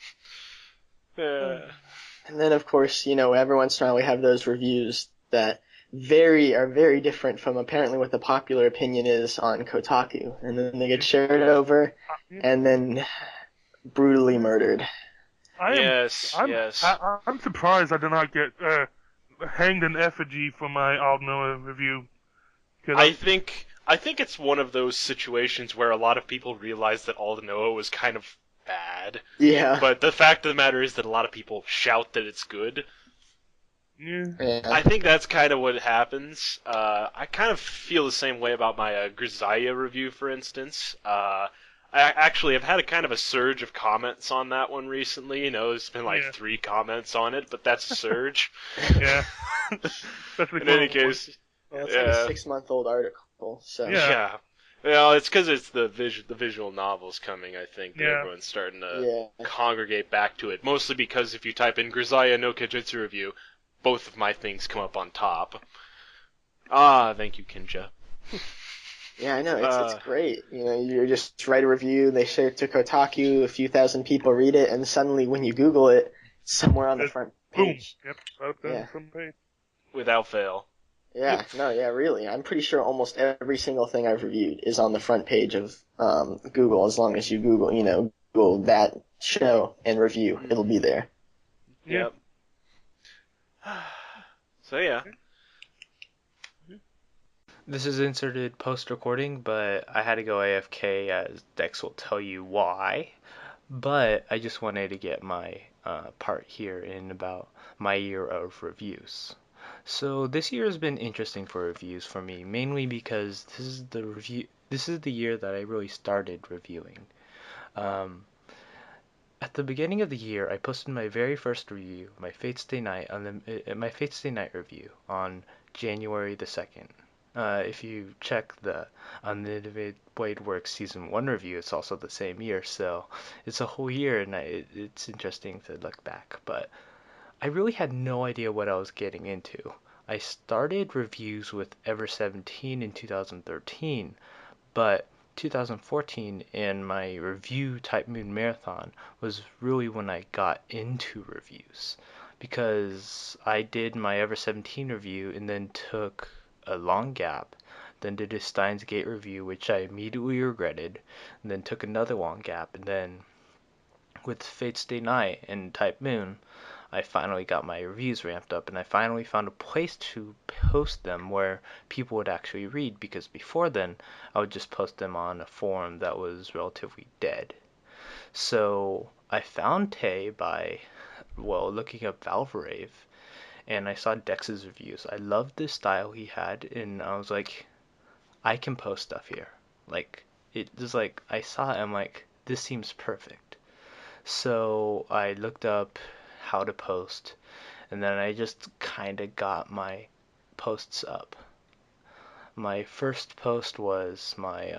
And then, of course, every once in a while we have those reviews that are very different from apparently what the popular opinion is on Kotaku, and then they get shared over and then brutally murdered. I'm surprised I did not get hanged in effigy for my Aldnoah review. I think it's one of those situations where a lot of people realized that Aldnoah was kind of bad. Yeah. But the fact of the matter is that a lot of people shout that it's good. Yeah. I think that's kind of what happens. I kind of feel the same way about my Grisaya review, for instance. I actually have had a kind of a surge of comments on that one recently. There's been like 3 comments on it, but that's a surge. Yeah. In any case. Well, it's like a 6-month-old article, so... Yeah. Well, it's because it's the visual novels coming, I think. Yeah. Everyone's starting to congregate back to it. Mostly because if you type in Grisaya no Kajutsu review, both of my things come up on top. Thank you, Kinja. Yeah, I know, it's great. You just write a review, they share it to Kotaku, a few thousand people read it, and suddenly when you Google it, it's somewhere on the front page. Boom. Yep, right there on the front page. Without fail. Yeah, no, yeah, really. I'm pretty sure almost every single thing I've reviewed is on the front page of Google. As long as you Google that show and review, it'll be there. Yeah. Yep. So yeah. This is inserted post-recording, but I had to go AFK, as Dex will tell you why. But I just wanted to get my part here in about my year of reviews. So this year has been interesting for reviews for me, mainly because this is the year that I really started reviewing. Um, at the beginning of the year, I posted my very first review, my Fate Stay Night my Fate Stay Night review on January the 2nd. If you check the Unlimited Blade Works Season 1 review, it's also the same year, so it's a whole year, and it's interesting to look back. But I really had no idea what I was getting into. I started reviews with Ever 17 in 2013, but 2014 and my review Type Moon Marathon was really when I got into reviews, because I did my Ever 17 review and then took a long gap, then did a Steins Gate review, which I immediately regretted, and then took another long gap, and then with Fate Stay Night and Type Moon, I finally got my reviews ramped up, and I finally found a place to post them where people would actually read, because before then I would just post them on a forum that was relatively dead. So I found Tay by, well, looking up Valvrave, and I saw Dex's reviews. I loved the style he had, and I was like, I can post stuff here. Like, it was like, I saw it, I'm like, this seems perfect. So I looked up how to post, and then I just kind of got my posts up. My first post was my,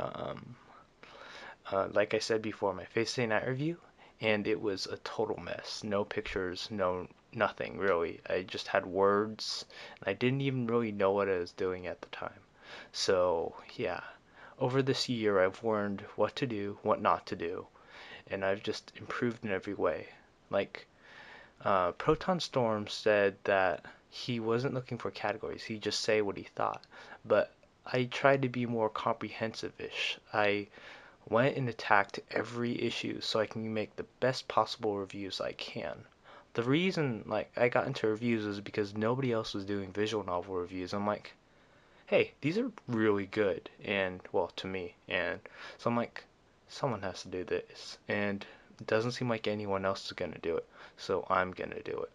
like I said before, my Face Day Night review, and it was a total mess. No pictures, no nothing really. I just had words, and I didn't even really know what I was doing at the time. So yeah, over this year I've learned what to do, what not to do, and I've just improved in every way. Like, Protonstorm said that he wasn't looking for categories, he'd just say what he thought. But I tried to be more comprehensive-ish. I went and attacked every issue so I can make the best possible reviews I can. The reason like I got into reviews was because nobody else was doing visual novel reviews. I'm like, hey, these are really good, and well, to me, and so I'm like, someone has to do this, and it doesn't seem like anyone else is gonna do it, so I'm gonna do it.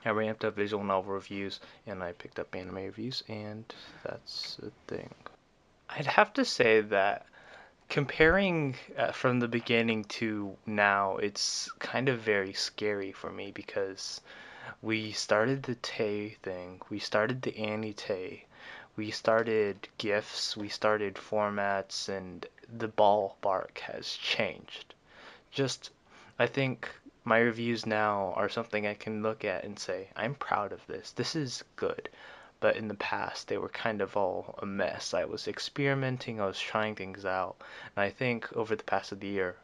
I ramped up visual novel reviews, and I picked up anime reviews, and that's the thing. I'd have to say that comparing from the beginning to now, it's kind of very scary for me, because we started the Tay thing, we started the AniTAY, we started GIFs, we started formats, and the ballpark has changed. Just, I think my reviews now are something I can look at and say, I'm proud of this. This is good. But in the past, they were kind of all a mess. I was experimenting, I was trying things out, and I think over the past of the year,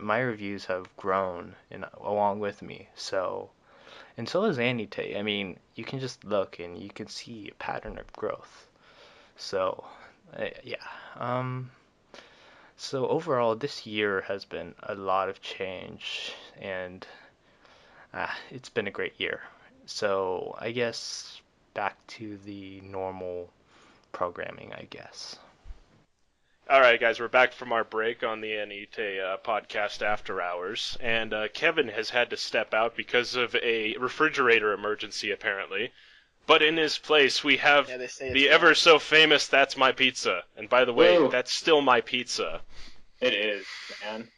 my reviews have grown along with me. So, and so has AniTAY. I mean, you can just look and you can see a pattern of growth. So, yeah. So overall, this year has been a lot of change, and it's been a great year. So I guess back to the normal programming, I guess. All right, guys, we're back from our break on the AniTAY podcast After Hours, and Kevin has had to step out because of a refrigerator emergency, apparently. But in his place, we have Yeah, they say the it's ever so famous That's My Pizza. And by the way, Whoa. that's still my pizza. It is, man.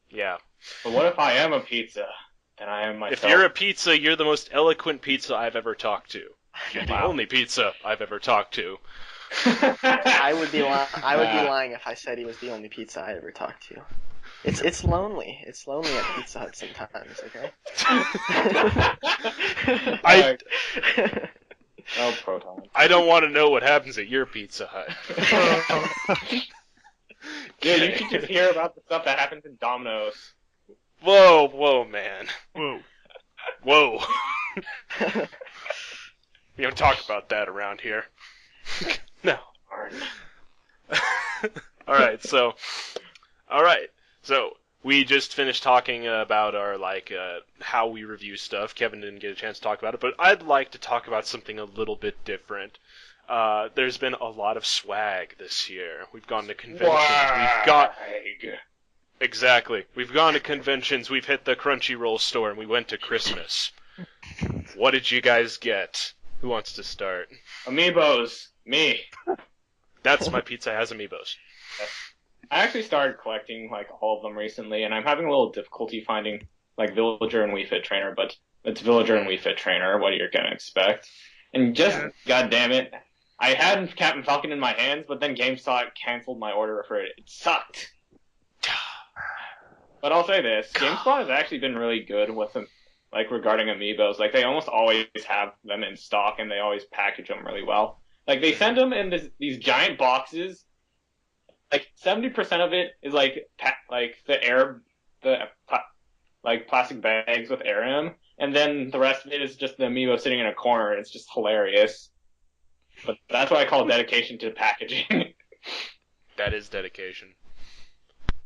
Yeah. But what if I am a pizza? Then I am myself. If you're a pizza, you're the most eloquent pizza I've ever talked to. You're the Wow. only pizza I've ever talked to. I would be lying if I said he was the only pizza I ever talked to. It's lonely. It's lonely at Pizza Hut sometimes. Okay. I Oh, Proton. I don't want to know what happens at your Pizza Hut. Dude, you should just hear about the stuff that happens in Domino's. Whoa, man. Whoa. Whoa. don't talk about that around here. No. Alright, so we just finished talking about our, how we review stuff. Kevin didn't get a chance to talk about it, but I'd like to talk about something a little bit different. There's been a lot of swag this year. We've gone to conventions. Exactly. We've gone to conventions, we've hit the Crunchyroll store, and we went to Christmas. What did you guys get? Who wants to start? Amiibos. Me. Thatsmapizza has amiibos. I actually started collecting all of them recently, and I'm having a little difficulty finding Villager and Wii Fit Trainer, but it's Villager and Wii Fit Trainer. What you're gonna expect? And god damn it, I had Captain Falcon in my hands, but then GameStop canceled my order for it. It sucked. But I'll say this: GameSpot has actually been really good with them, regarding amiibos. They almost always have them in stock, and they always package them really well. They send them in these giant boxes. 70% of it is plastic bags with air in them, and then the rest of it is just the amiibo sitting in a corner, and it's just hilarious. But that's what I call dedication to packaging. That is dedication.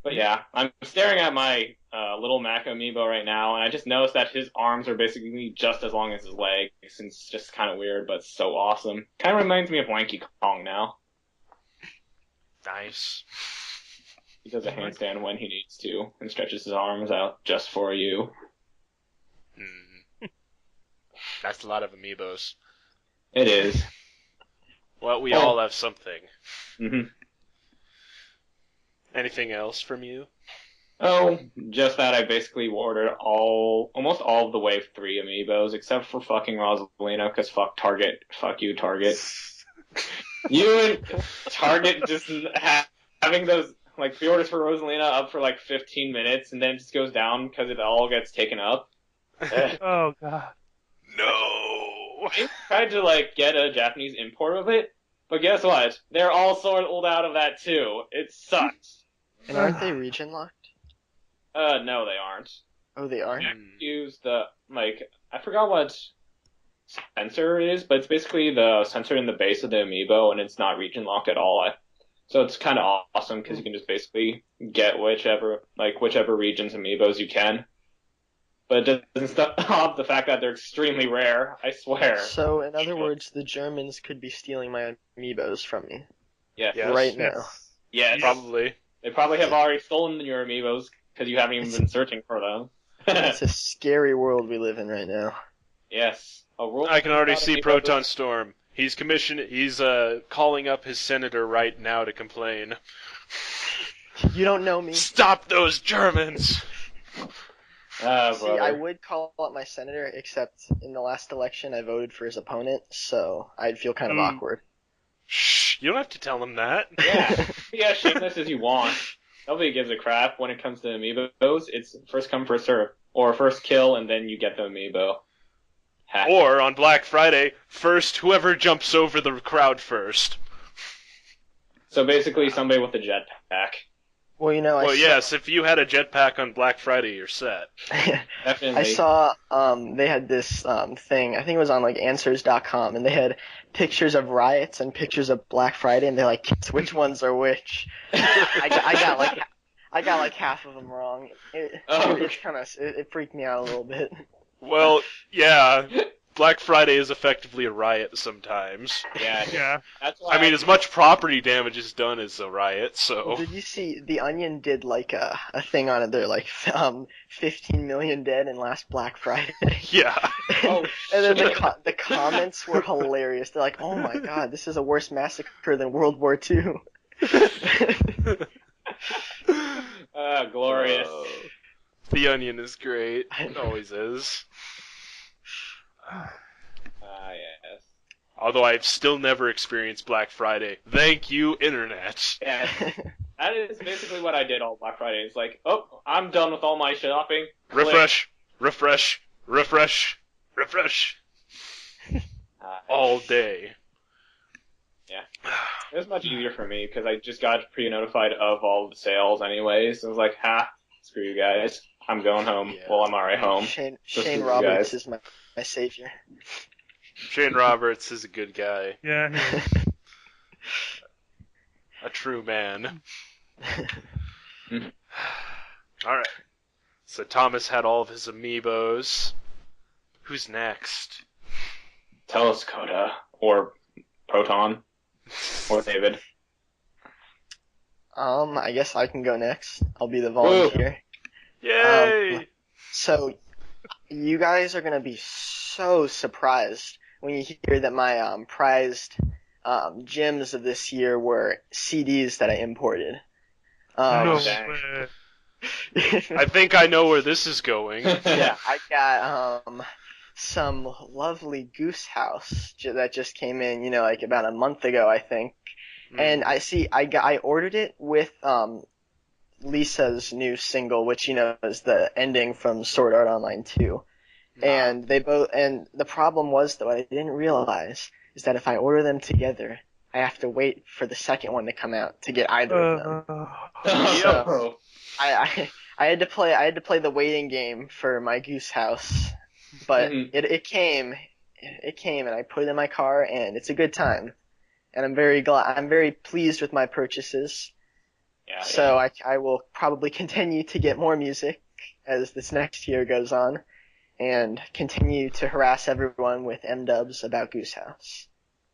But yeah, I'm staring at my little Mac amiibo right now, and I just noticed that his arms are basically just as long as his legs, and it's just kind of weird, but so awesome. Kind of reminds me of Wanky Kong now. Nice. He does a handstand when he needs to, and stretches his arms out just for you. That's a lot of amiibos. It is. Well, we all have something. Mm-hmm. Anything else from you? Oh, just that I basically ordered almost all of the Wave 3 amiibos, except for fucking Rosalina, because fuck Target. Fuck you, Target. You and Target just having those, pre-orders for Rosalina up for 15 minutes, and then it just goes down because it all gets taken up. Oh, God. No! I tried to, get a Japanese import of it, but guess what? They're all sold out of that, too. It sucks. And aren't they region locked? No, they aren't. Oh, they are? Use the, I forgot what sensor it is, but it's basically the sensor in the base of the amiibo, and it's not region locked at all. So it's kind of awesome, because you can just basically get whichever region's amiibos you can. But it doesn't stop the fact that they're extremely rare, I swear. So, in other words, the Germans could be stealing my amiibos from me. Yes. Right now. Yes. Probably. They probably have already stolen your amiibos, because you haven't even been searching for them. It's a scary world we live in right now. Yes. I can already see Protonstorm. He's calling up his senator right now to complain. You don't know me. Stop those Germans! See, I would call up my senator, except in the last election I voted for his opponent, so I'd feel kind of awkward. Shh, you don't have to tell him that. Yeah, be as shameless as you want. Nobody gives a crap when it comes to amiibos. It's first come, first serve. Or first kill, and then you get the amiibo. Or, on Black Friday, first whoever jumps over the crowd first. So basically somebody with a jetpack. Well, yes, if you had a jetpack on Black Friday, you're set. Definitely. I saw they had this thing, I think it was on answers.com, and they had pictures of riots and pictures of Black Friday, and they're guess which ones are which. I got half of them wrong. It freaked me out a little bit. Well, yeah, Black Friday is effectively a riot sometimes. Yeah. That's why as much property damage is done as a riot, so... Well, did you see, The Onion did a thing on it, they're 15 million dead in last Black Friday. Yeah. And then the comments were hilarious. They're like, oh my god, this is a worse massacre than World War II. Glorious. The Onion is great. It always is. Yes. Although I've still never experienced Black Friday. Thank you, Internet. Yeah. That is basically what I did all Black Friday. It's I'm done with all my shopping. Refresh. All day. Yeah. It was much easier for me, because I just got pre-notified of all the sales anyways. I was like, screw you guys. I'm going home. Yeah. Well, I'm already home. Shane Screw you Roberts guys. is my savior. Shane Roberts is a good guy. Yeah, he is. A true man. Alright. So Thomas had all of his amiibos. Who's next? Tell us, Koda, or Proton, or David. I guess I can go next. I'll be the volunteer. Yay! So, you guys are gonna be so surprised when you hear that my prized gems of this year were CDs that I imported. No dang. way. I think I know where this is going. Yeah, I got some lovely Goose House that just came in, like about a month ago, I think. And I ordered it with Lisa's new single, which is the ending from Sword Art Online 2. And the problem was, though, I didn't realize is that if I order them together, I have to wait for the second one to come out to get either of them. So I had to play the waiting game for my Goose House, but it came, and I put it in my car, and it's a good time, and I'm very pleased with my purchases. So I will probably continue to get more music as this next year goes on, and continue to harass everyone with M-dubs about Goose House.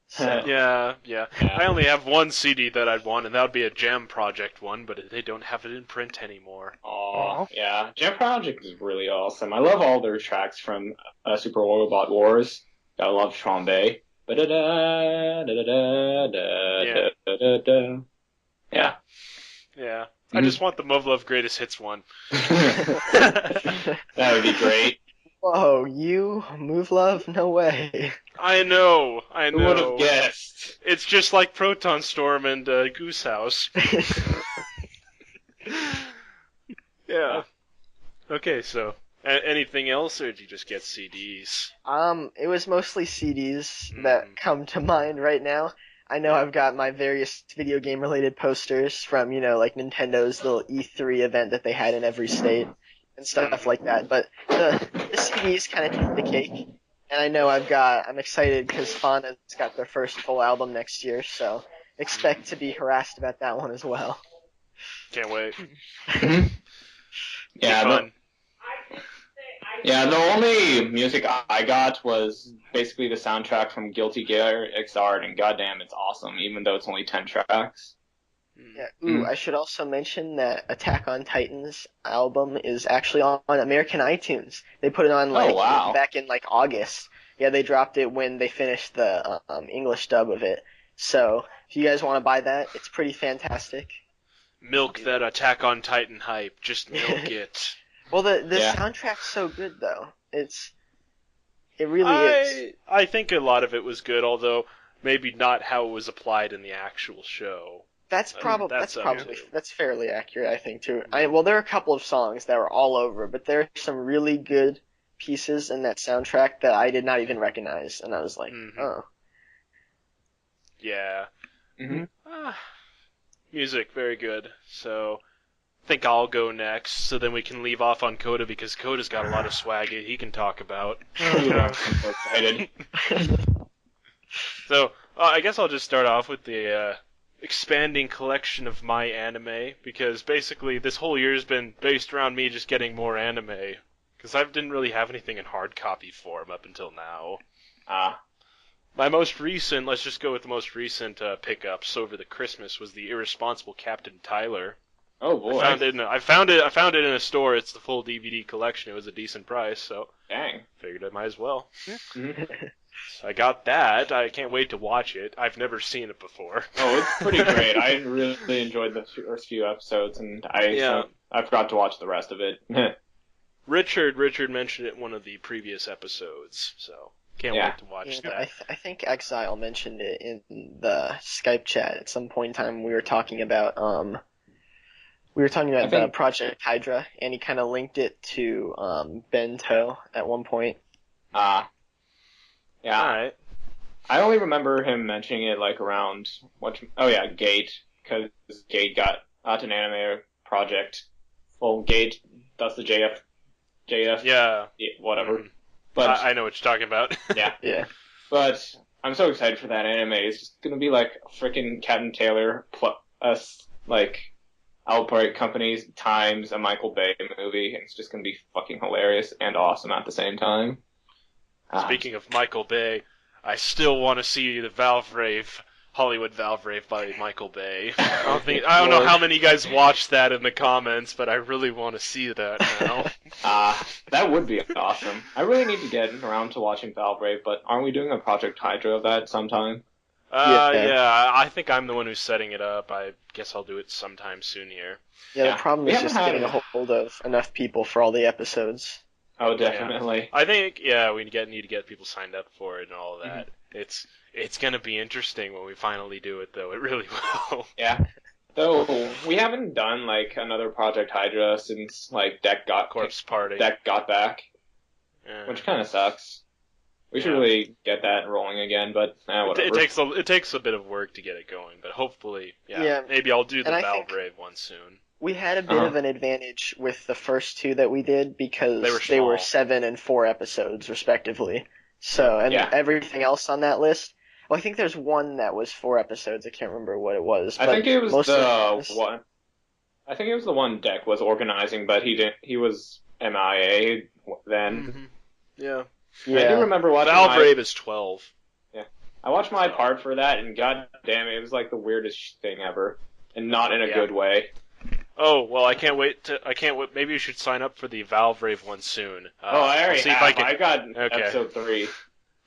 So. Yeah. I only have one CD that I'd want, and that would be a Jam Project one, but they don't have it in print anymore. Aw, yeah. Jam Project is really awesome. I love all their tracks from Super Robot Wars. I love Trombe. Yeah. Yeah. I just want the Muv-Luv Greatest Hits one. That would be great. Whoa, you move love? No way. I know. Who would have guessed? It's just like Protonstorm and Goose House. Yeah. Okay, so anything else, or did you just get CDs? It was mostly CDs that come to mind right now. I know I've got my various video game related posters from, like Nintendo's little E3 event that they had in every state and stuff like that. But the CDs kind of take the cake. And I know I'm excited because Fauna's got their first full album next year, so expect to be harassed about that one as well. Can't wait. The only music I got was basically the soundtrack from Guilty Gear Xrd, and goddamn, it's awesome, even though it's only 10 tracks. Yeah. I should also mention that Attack on Titan's album is actually on American iTunes. They put it on back in August. Yeah, they dropped it when they finished the English dub of it. So if you guys want to buy that, it's pretty fantastic. Milk that Attack on Titan hype. Just milk it. Well, the soundtrack's so good though. It really is. I think a lot of it was good, although maybe not how it was applied in the actual show. That's fairly accurate, I think, too. There are a couple of songs that were all over, but there are some really good pieces in that soundtrack that I did not even recognize, and I was like, oh. Yeah. Music, very good. So, I think I'll go next, so then we can leave off on Koda, because Koda's got a lot of swag he can talk about. I'm so excited. So, I guess I'll just start off with the expanding collection of my anime, because basically this whole year has been based around me just getting more anime, because I didn't really have anything in hard copy form up until now. My most recent, let's just go with the most recent pickups over the Christmas, was the Irresponsible Captain Tyler. Oh boy! I found it in a store. It's the full DVD collection. It was a decent price, so dang, figured I might as well. So I got that. I can't wait to watch it. I've never seen it before. Oh, it's pretty great. I really enjoyed the first few episodes, and I forgot to watch the rest of it. Richard mentioned it in one of the previous episodes, so can't wait to watch that. I think Exile mentioned it in the Skype chat at some point in time. We were talking about the Project Hydra, and he kind of linked it to Bento at one point. Yeah. Alright. I only remember him mentioning it around Gate, because Gate got an anime project. Well, Gate, that's the JF. Yeah. Whatever. But I know what you're talking about. Yeah. Yeah. But I'm so excited for that anime. It's just gonna be like freaking Captain Taylor plus like Outbreak Companies times a Michael Bay movie. And it's just gonna be fucking hilarious and awesome at the same time. Speaking of Michael Bay, I still want to see the Hollywood Valve Rave by Michael Bay. I don't know how many of you guys watched that in the comments, but I really want to see that now. That would be awesome. I really need to get around to watching Valve Rave, but aren't we doing a Project Hydra of that sometime? Yeah, I think I'm the one who's setting it up. I guess I'll do it sometime soon here. Yeah, the problem is just getting a hold of enough people for all the episodes. Oh, definitely. Yeah. I think, we need to get people signed up for it and all of that. Mm-hmm. It's gonna be interesting when we finally do it, though. It really will. Yeah. Though we haven't done like another Project Hydra since like Deck got back, which kind of sucks. We should really get that rolling again, but whatever. It takes a bit of work to get it going, but hopefully, maybe I'll do the Valve Rave one soon. We had a bit of an advantage with the first two that we did because they were 7 and 4 episodes respectively. So, and everything else on that list. Well, I think there's one that was 4 episodes. I can't remember what it was. I think it was the one. I think it was the one Deck was organizing, but he didn't. He was MIA then. Mm-hmm. Yeah. I do remember watching Valve Rave is 12. Yeah. I watched my part for that, and god damn it was like the weirdest thing ever, and not in a good way. Oh, well, I can't wait. Maybe you should sign up for the Valve Rave one soon. I already have. I got episode 3.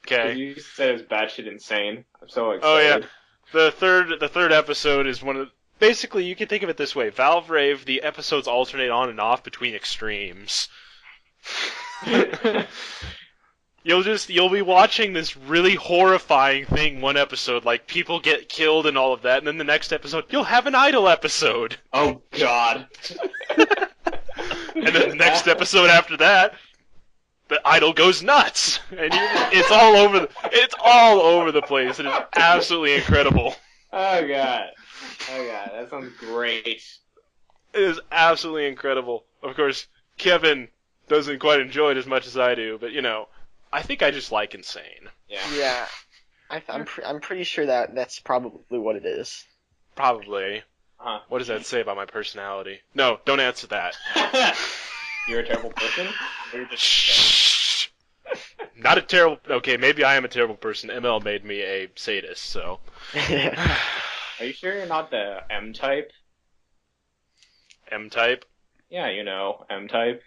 Okay. You said it was batshit insane. I'm so excited. Oh yeah. The third episode is one of basically you can think of it this way. Valve Rave, the episodes alternate on and off between extremes. You'll be watching this really horrifying thing one episode, like people get killed and all of that, and then the next episode you'll have an idol episode. Oh god. And then the next episode after that, the idol goes nuts, and it's all over the place. It is absolutely incredible. Oh god, that sounds great. It is absolutely incredible. Of course, Kevin doesn't quite enjoy it as much as I do, but I think I just like insane. Yeah. I'm pretty sure that's probably what it is. Probably. What does that say about my personality? No, don't answer that. You're a terrible person? Or you're just Shh. Not a terrible... Okay, maybe I am a terrible person. ML made me a sadist, so... Are you sure you're not the M-type? M-type? Yeah, M-type.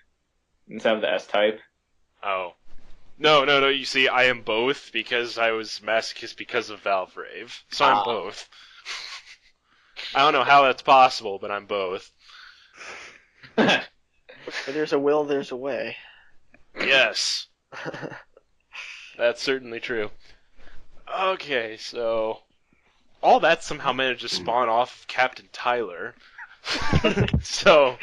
Instead of the S-type. Oh. No, you see, I am both because I was masochist because of Valve Rave. So I'm both. I don't know how that's possible, but I'm both. Where there's a will, there's a way. Yes. That's certainly true. Okay, so... all that somehow managed to spawn off Captain Tyler. So,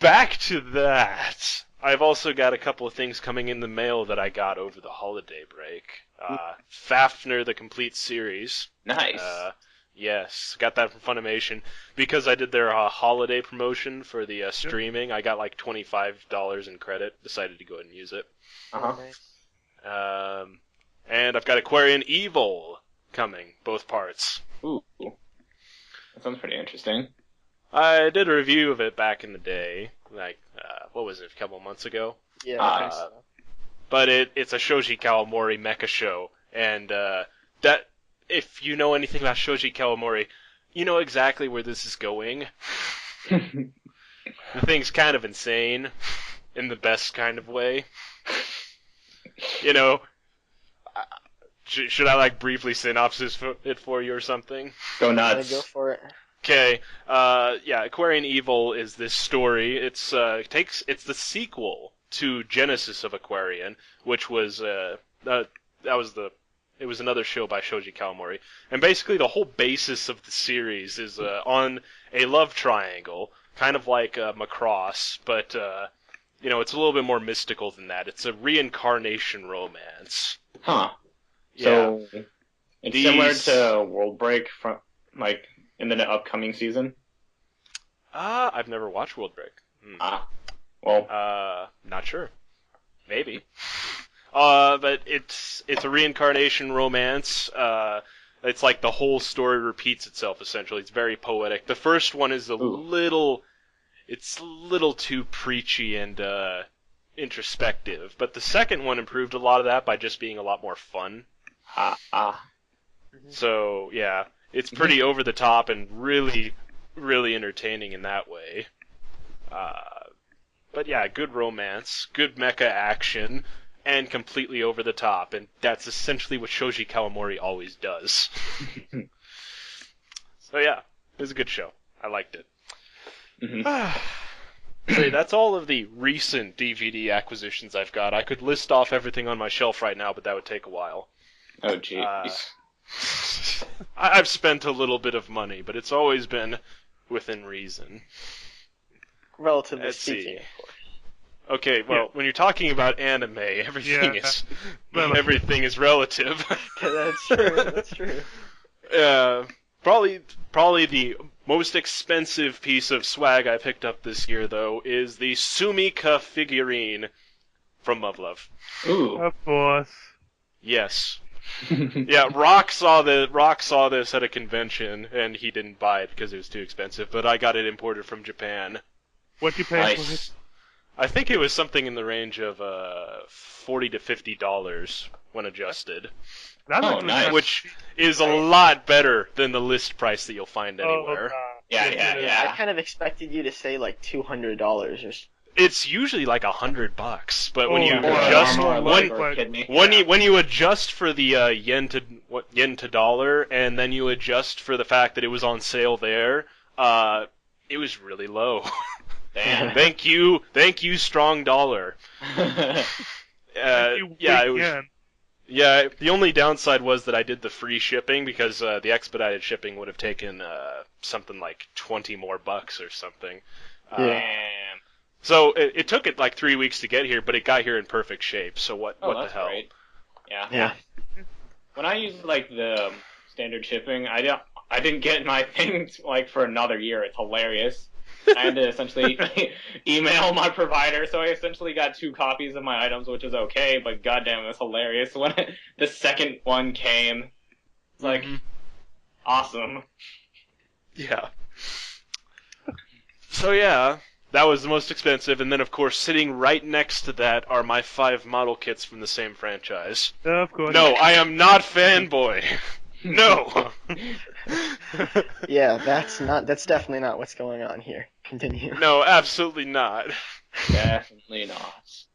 back to that. I've also got a couple of things coming in the mail that I got over the holiday break. Fafnir, the complete series. Nice. Yes, got that from Funimation. Because I did their holiday promotion for the streaming, I got like $25 in credit. Decided to go ahead and use it. Uh-huh. And I've got Aquarian Evil coming, both parts. Ooh. That sounds pretty interesting. I did a review of it back in the day, like, what was it, a couple months ago? Yeah. But it's a Shoji Kawamori mecha show, and that if you know anything about Shoji Kawamori, you know exactly where this is going. The thing's kind of insane, in the best kind of way. Should I briefly synopsis it for you or something? Go nuts. Go for it. Okay, Aquarian Evil is this story. It's the sequel to Genesis of Aquarian, which was it was another show by Shoji Kawamori, and basically the whole basis of the series is on a love triangle, kind of like Macross, but it's a little bit more mystical than that. It's a reincarnation romance. Huh. Yeah. So it's similar to World Break from in the upcoming season? I've never watched World Break. Well. Not sure. Maybe. But it's a reincarnation romance. It's like the whole story repeats itself, essentially. It's very poetic. The first one is a little too preachy and introspective, but the second one improved a lot of that by just being a lot more fun. So, yeah, it's pretty over the top and really, really entertaining in that way. But yeah, good romance, good mecha action, and completely over the top, and that's essentially what Shoji Kawamori always does. So yeah, it was a good show. I liked it. So that's all of the recent DVD acquisitions I've got. I could list off everything on my shelf right now, but that would take a while. Oh, jeez. I've spent a little bit of money, but it's always been within reason. Relatively Let's speaking, see. of course. Okay, well, when you're talking about anime, everything is relative. That's true. That's true. Probably the most expensive piece of swag I picked up this year, though, is the Sumika figurine from Muv-Luv. Ooh. Of course. Yes. Yeah, Rock saw this at a convention, and he didn't buy it because it was too expensive, but I got it imported from Japan. What'd you pay for it? I think it was something in the range of $40 to $50 when adjusted. That's nice. Which is a lot better than the list price that you'll find anywhere. Yeah. I kind of expected you to say like $200 or. It's usually like $100, but when you adjust when you adjust for the yen to dollar, and then you adjust for the fact that it was on sale there, it was really low. Damn. Thank you, strong dollar. It was. Yeah, the only downside was that I did the free shipping because the expedited shipping would have taken something like $20 more or something. Damn. So it took it like 3 weeks to get here, but it got here in perfect shape. So what the That's hell? great. Yeah. When I use like the standard shipping, I didn't get my things like for another year. It's hilarious. I had to essentially email my provider, so I essentially got 2 copies of my items, which is okay, but goddamn, it's hilarious. When the second one came, it's like, awesome. Yeah. So yeah, that was the most expensive, and then of course sitting right next to that are my 5 model kits from the same franchise. Of course. No, I am not fanboy. No. Yeah, that's definitely not what's going on here. Continue. No, absolutely not. Definitely not.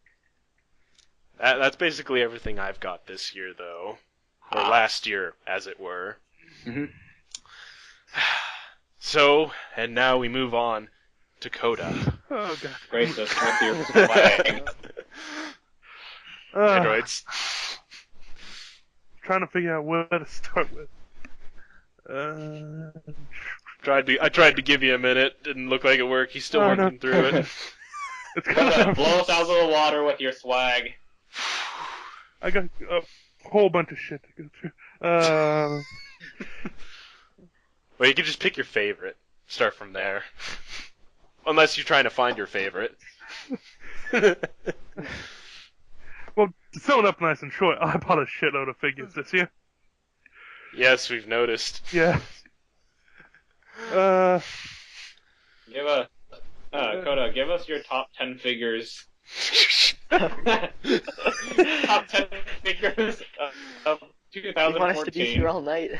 That's basically everything I've got this year, though. Or last year, as it were. Mhm. So, and now we move on to Koda. Oh god. Grace us with your swag. Androids. Trying to figure out where to start with. I tried to give you a minute. Didn't look like it worked. He's still working through it. It's kind Koda, of blow us out of the water with your swag. I got a whole bunch of shit to go through. Well, you can just pick your favorite. Start from there. Unless you're trying to find your favorite. Well, to sum it up nice and short, I bought a shitload of figures this year. Yes, we've noticed. Yeah. Koda, give us your top 10 figures. Top 10 figures of 2014. You want us to be here all night?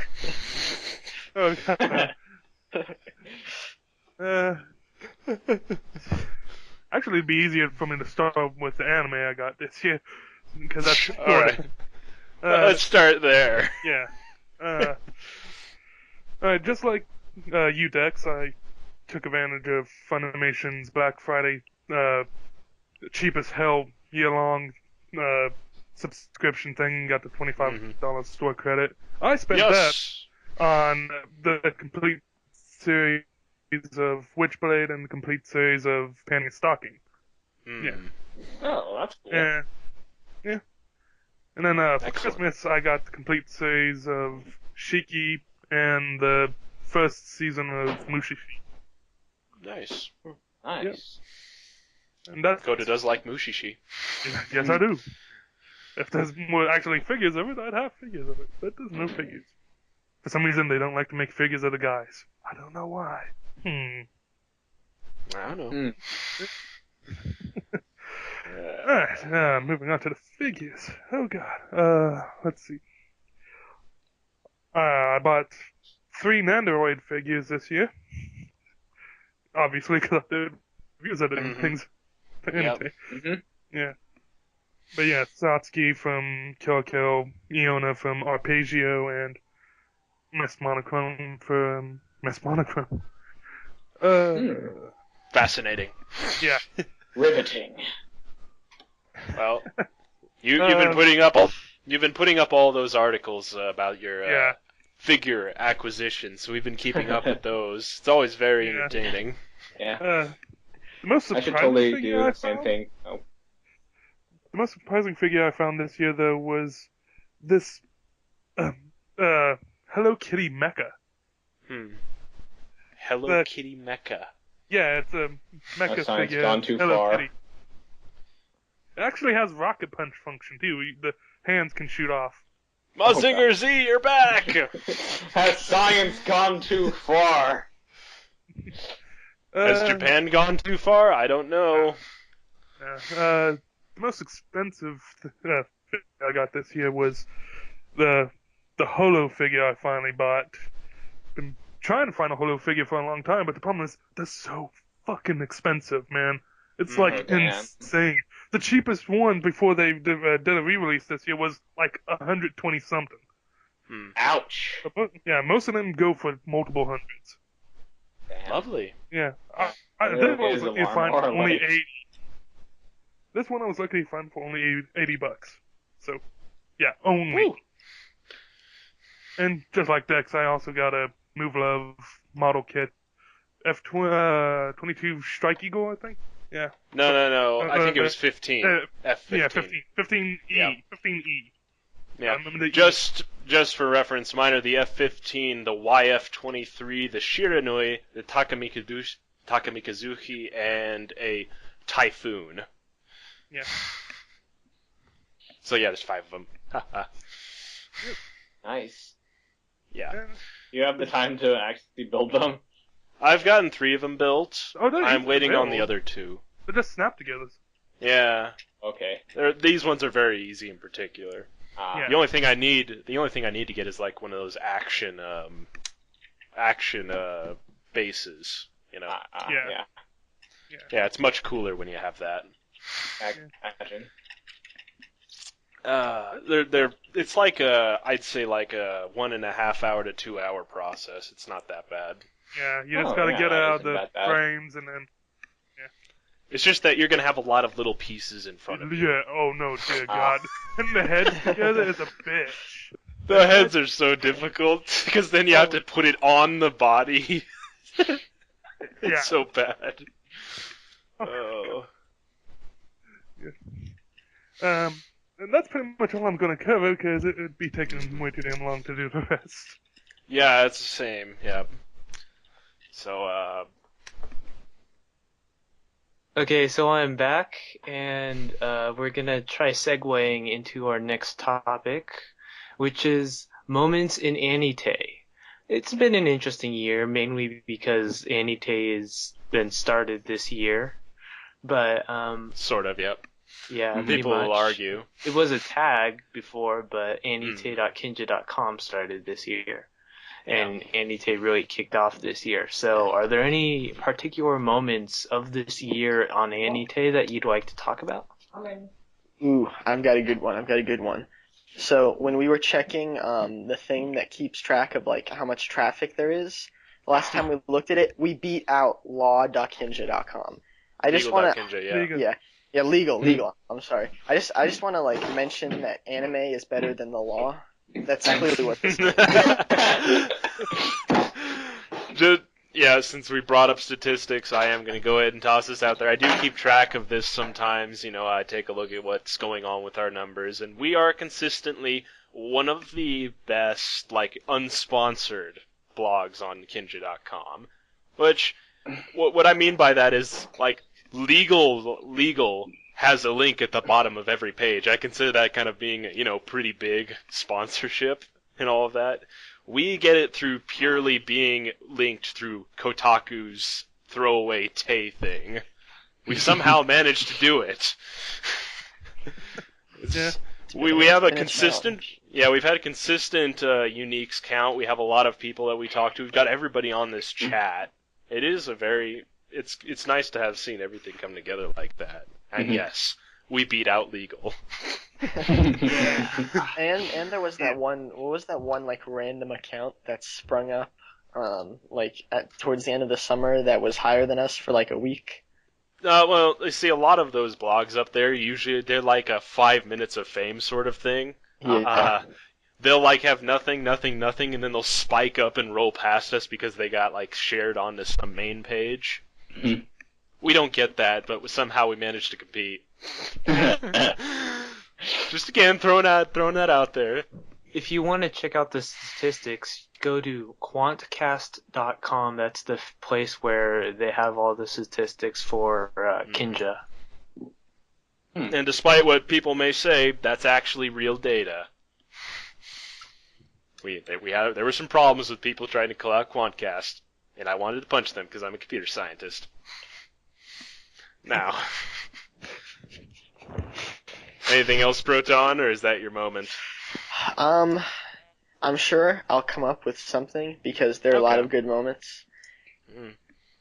Oh god. Actually, it'd be easier for me to start with the anime I got this year, because that's Alright. Let's start there. Yeah. Alright, just like you, Dex, I took advantage of Funimation's Black Friday cheap as hell year-long subscription thing, got the $25 store credit. I spent that on the complete series of Witchblade and the complete series of Panty and Stocking. Yeah. Oh, that's cool. Yeah. And then for Christmas, I got the complete series of Shiki and the first season of Mushishi. Nice. Nice. And that's Koda does like Mushishi. Yes, I do. If there's more actually figures of it, I'd have figures of it. But there's no figures. For some reason, they don't like to make figures of the guys. I don't know why. I don't know. Alright, moving on to the figures. Oh god. Let's see. I bought 3 Nandoroid figures this year. Obviously, because I did reviews of the things. Yep. Yeah. But yeah, Satsuki from Kill la Kill, Iona from Arpeggio, and Miss Monochrome from Miss Monochrome. Fascinating. Yeah. Riveting. Well, you've been putting up all those articles about your figure acquisition, so we've been keeping up with those. It's always very entertaining. Yeah. The most I should surprising totally figure do I the same found- thing. Oh. The most surprising figure I found this year, though, was this Hello Kitty mecha. Hello Kitty mecha. Yeah, it's a mecha That science figure. gone too Hello far. Kitty. It actually has rocket punch function too. The hands can shoot off. Mazinger Z, you're back! Has science gone too far? Has Japan gone too far? I don't know. The most expensive figure I got this year was the Holo figure I finally bought. Been trying to find a Holo figure for a long time, but the problem is they're so fucking expensive, man. It's like insane. The cheapest one before they did a re-release this year was like 120 something. Ouch. But, yeah, most of them go for multiple hundreds. Damn. Lovely. Yeah, Really this one I was is lucky to alarm find for or only like- 80. This one I was lucky to find for only $80. So, yeah, only. Woo. And just like Dex, I also got a Move Love model kit. F22 Strike Eagle, I think? Yeah. No. I think it was 15. F15. Yeah, 15E. Yeah. 15E. Yeah. Unlimited E. Just for reference, mine are the F15, the YF23, the Shiranui, the Takamikazuchi, and a Typhoon. Yeah. So yeah, there's 5 of them. Nice. Yeah. You have the time to actually build them? I've gotten 3 of them built. Oh, they're I'm easy waiting to on the build. other 2. They're just snap togethers. Yeah. Okay. These ones are very easy in particular. Yeah. The only thing I need to get is like one of those action bases, you know. Yeah. Yeah, it's much cooler when you have that. Imagine. It's like I'd say like a 1.5 hour to 2 hour process. It's not that bad. Yeah, you just Oh, gotta yeah, get that out isn't the that bad. frames and then. It's just that you're gonna have a lot of little pieces in front of you. Yeah, oh no, dear God. And the head together is a bitch. The heads are so difficult because then you have to put it on the body. It's Yeah. so bad. Oh. And that's pretty much all I'm gonna cover because it would be taking way too damn long to do the rest. Yeah, it's the same. Yeah. So, Okay, so I'm back, and we're gonna try segueing into our next topic, which is moments in AniTAY. It's been an interesting year, mainly because AniTAY has been started this year, but sort of, yep. yeah, pretty People will much. argue. It was a tag before, but AniTAY.kinja.com started this year. And AniTAY really kicked off this year. So are there any particular moments of this year on AniTAY that you'd like to talk about? Ooh, I've got a good one. So when we were checking the thing that keeps track of like how much traffic there is, the last time we looked at it, we beat out law.kinja.com. I just want to Kinja, yeah, legal. I'm sorry. I just want to like mention that anime is better than the law. That's clearly what this is. Since we brought up statistics, I am going to go ahead and toss this out there. I do keep track of this sometimes. You know, I take a look at what's going on with our numbers, and we are consistently one of the best, like, unsponsored blogs on Kinja.com. Which, what I mean by that is, like, legal has a link at the bottom of every page. I consider that kind of being, pretty big sponsorship and all of that. We get it through purely being linked through Kotaku's throwaway Tay thing. We somehow managed to do it. Yeah. We have a consistent, we've had a consistent uniques count. We have a lot of people that we talk to. We've got everybody on this chat. It is it's nice to have seen everything come together like that. And yes, we beat out legal. And there was that one. What was that one like random account that sprung up, towards the end of the summer that was higher than us for like a week? Well, you see, a lot of those blogs up there, usually they're like a 5 minutes of fame sort of thing. Yeah. They'll like have nothing, and then they'll spike up and roll past us because they got like shared onto some main page. Mm-hmm. We don't get that, but somehow we managed to compete. Just again, throwing that out there. If you want to check out the statistics, go to quantcast.com. That's the place where they have all the statistics for Kinja. And despite what people may say, that's actually real data. There were some problems with people trying to call out Quantcast, and I wanted to punch them because I'm a computer scientist. Now, anything else, Proton, or is that your moment? I'm sure I'll come up with something because there are a lot of good moments.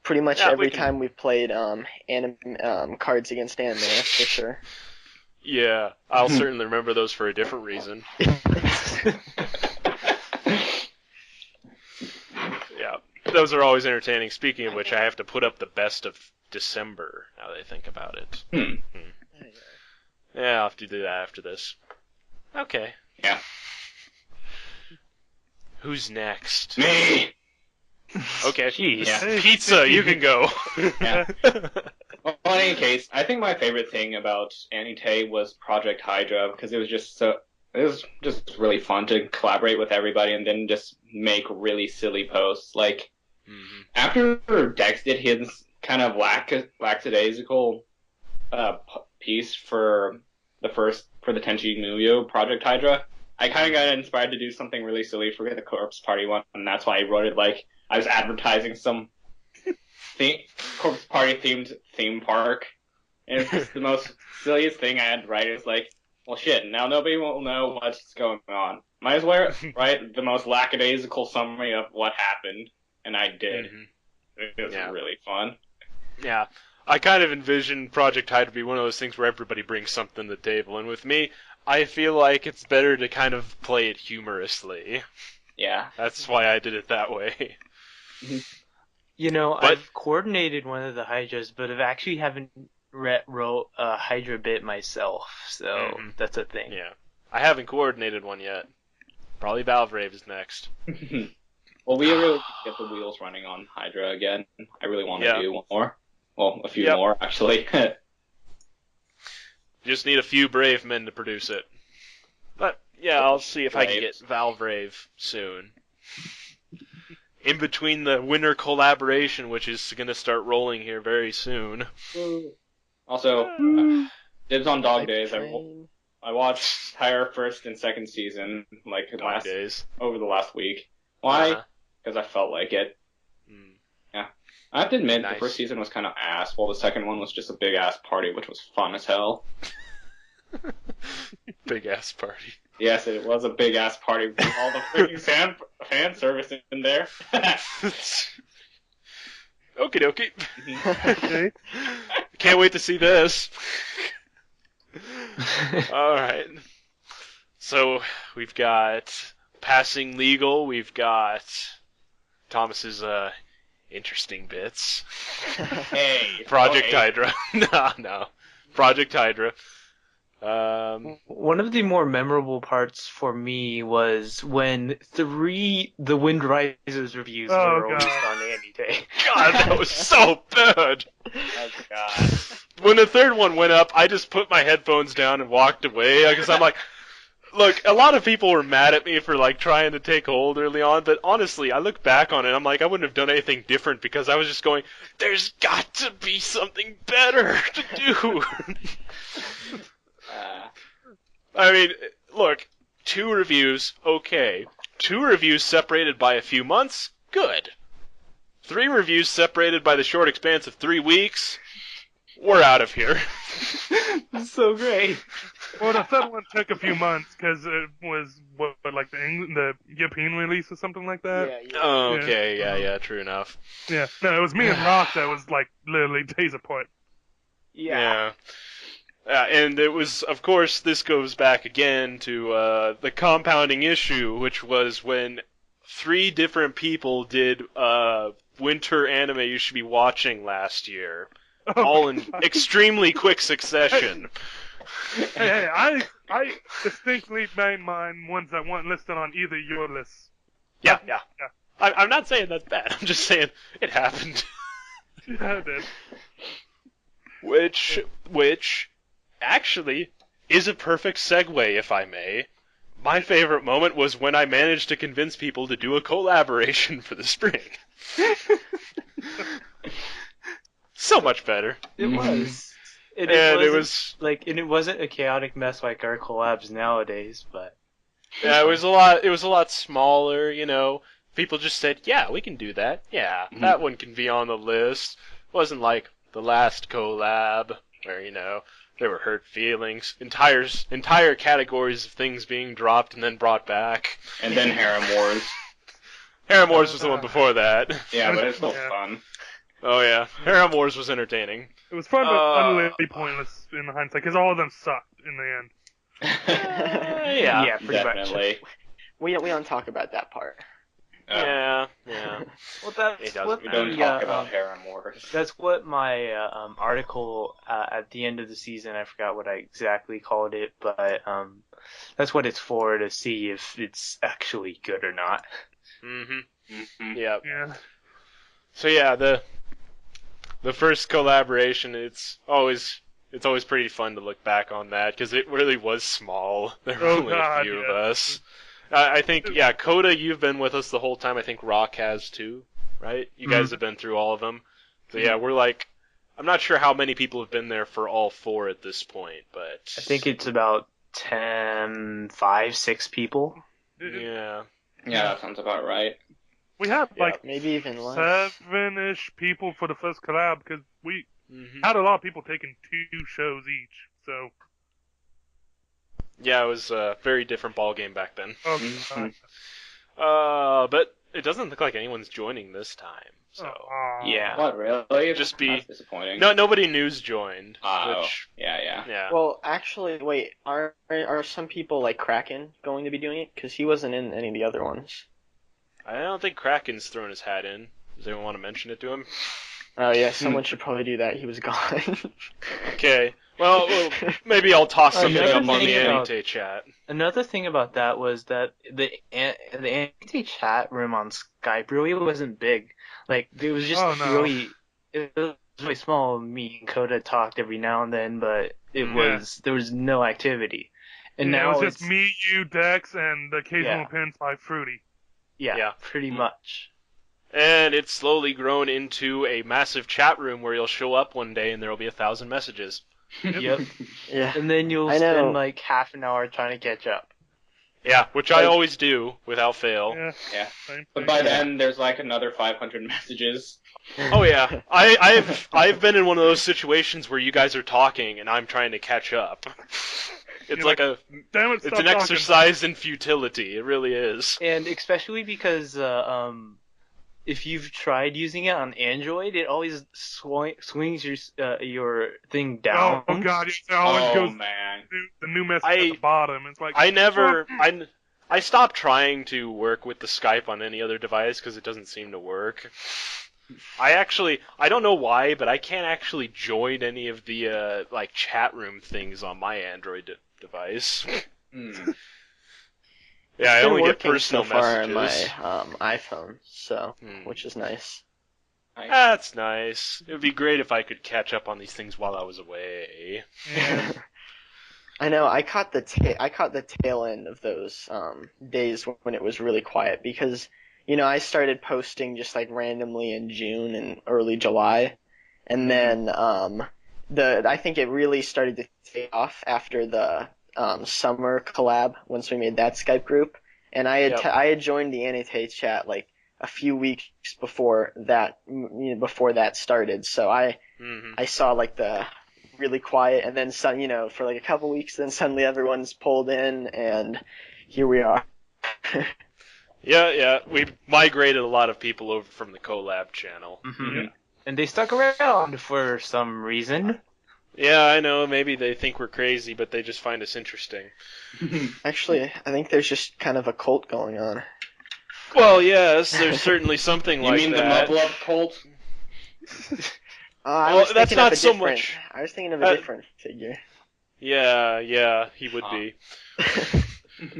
Pretty much every time we've played Cards Against Anime, that's for sure. Yeah, I'll certainly remember those for a different reason. Yeah, those are always entertaining. Speaking of which, I have to put up the best of December, now that I think about it. Yeah, I'll have to do that after this. Okay. Yeah. Who's next? Me! Okay. Jeez. Yeah. Pizza, you can go. Yeah. Well, in any case, I think my favorite thing about Ani-TAY was Project Hydra, because it was just really fun to collaborate with everybody and then just make really silly posts. Like, after Dex did his kind of lackadaisical piece for the Tenchi Muyo Project Hydra, I kind of got inspired to do something really silly for the Corpse Party one, and that's why I wrote it like I was advertising some Corpse Party themed theme park. And it's just the most silliest thing I had to write. It's like, well, shit, now nobody will know what's going on. Might as well write the most lackadaisical summary of what happened, and I did. It was really fun. Yeah. I kind of envision Project Hydra to be one of those things where everybody brings something to the table, and with me, I feel like it's better to kind of play it humorously. Yeah. That's why I did it that way. I've coordinated one of the Hydras, but I actually haven't wrote a Hydra bit myself, so that's a thing. Yeah. I haven't coordinated one yet. Probably Valvrave is next. Well, we really get the wheels running on Hydra again. I really want to do one more. Well, a few more, actually. Just need a few brave men to produce it. But, yeah, I'll see if I can get Valvrave soon. In between the winter collaboration, which is going to start rolling here very soon. Also, dibs on Dog Days. I watched entire first and second season over the last week. Why? Because I felt like it. Yeah. I have to admit, the first season was kind of ass, while the second one was just a big-ass party, which was fun as hell. Big-ass party. Yes, it was a big-ass party with all the freaking fan service in there. Okie dokie. Okay. Can't wait to see this. Alright. So, we've got Passing Legal, we've got Thomas's interesting bits. Hey. Project Hydra. No. Project Hydra. One of the more memorable parts for me was when The Wind Rises reviews were released on Ani-TAY. God, that was so bad. Oh, God. When the third one went up, I just put my headphones down and walked away because I'm like, Look, a lot of people were mad at me for like trying to take hold early on, but honestly, I look back on it, I'm like, I wouldn't have done anything different because I was just going, there's got to be something better to do. I mean, look, 2 reviews, okay. 2 reviews separated by a few months, good. 3 reviews separated by the short expanse of 3 weeks, we're out of here. So great. Well, the third one took a few months because it was like the European release or something like that. Yeah. Oh, okay, yeah, true enough. Yeah. No, it was me and Rock that was like literally days apart. Yeah. And it was, of course, this goes back again to the compounding issue, which was when 3 different people did winter anime you should be watching last year, all in extremely quick succession. Hey, I distinctly made mine ones that weren't listed on either your lists. Yeah. I'm not saying that's bad. I'm just saying it happened. Yeah, it did. Which actually is a perfect segue, if I may. My favorite moment was when I managed to convince people to do a collaboration for the spring. So much better. It was. And it wasn't a chaotic mess like our collabs nowadays, but yeah, it was a lot smaller, you know. People just said, "Yeah, we can do that. Yeah, that one can be on the list." It wasn't like the last collab where, you know, there were hurt feelings, entire categories of things being dropped and then brought back. And then Harem Wars. Harem Wars was the one before that. Yeah, but it's still fun. Oh yeah, Harem Wars was entertaining. It was fun, but utterly pointless in hindsight because all of them sucked in the end. yeah, pretty Definitely. much. We don't talk about that part. Yeah. Well, that's what We don't talk about Harem Wars. That's what my article at the end of the season, I forgot what I exactly called it, but that's what it's for, to see if it's actually good or not. Yeah. Yeah. So yeah, the first collaboration, it's always pretty fun to look back on that because it really was small. There were only a few of us. I think, Koda, you've been with us the whole time. I think Rock has too, right? You guys have been through all of them. So yeah, we're like, I'm not sure how many people have been there for all 4 at this point, but I think it's about 5, 6 people. Yeah, that sounds about right. We had like maybe even less. 7-ish people for the first collab because we had a lot of people taking 2 shows each. So yeah, it was a very different ballgame back then. oh, But it doesn't look like anyone's joining this time. So Yeah. What, really? Just That's disappointing. nobody new's joined. Which, yeah. Well, actually, wait. Are some people like Kraken going to be doing it? Because he wasn't in any of the other ones. I don't think Kraken's thrown his hat in. Does anyone want to mention it to him? Oh yeah, someone should probably do that. He was gone. Okay. Well, maybe I'll toss something Another up on the thing about- AniTAY chat. Another thing about that was that the AniTAY chat room on Skype really wasn't big. Like, it was just it was really small. Me and Koda talked every now and then, but there was no activity. And now it was just me, you, Dex, and the occasional appearance by Fruity. Yeah, pretty much. And it's slowly grown into a massive chat room where you'll show up one day and there will be 1,000 messages. Yep. Yeah. And then you'll spend like half an hour trying to catch up. Yeah, which I always do without fail. Yeah. But by then, there's like another 500 messages. Oh yeah, I've been in one of those situations where you guys are talking and I'm trying to catch up. It's You're it's an exercise in futility. It really is. And especially because if you've tried using it on Android, it always swings your thing down. Oh god, it always goes man. the new message at the bottom. It's like I stopped trying to work with the Skype on any other device because it doesn't seem to work. I don't know why, but I can't actually join any of the like chat room things on my Android device. Yeah, I only get personal so far messages. on my iPhone, so which is nice. That's nice. It would be great if I could catch up on these things while I was away. Yeah. I know. I caught the tail end of those days when it was really quiet because I started posting just like randomly in June and early July, and then I think it really started to take off after the summer collab once we made that Skype group, and Yep. I had joined the AniTAY chat like a few weeks before that before that started, so hmm I saw like the really quiet, and then for like a couple weeks, then suddenly everyone's pulled in, and here we are. Yeah. We migrated a lot of people over from the collab channel. Mm-hmm. And they stuck around for some reason. Yeah, I know. Maybe they think we're crazy, but they just find us interesting. Actually, I think there's just kind of a cult going on. Well, yes, there's certainly something You like mean that. the Mubble Up cult? I Well, was that's thinking not of a so different. much- I was thinking of a different figure. Yeah, he would be.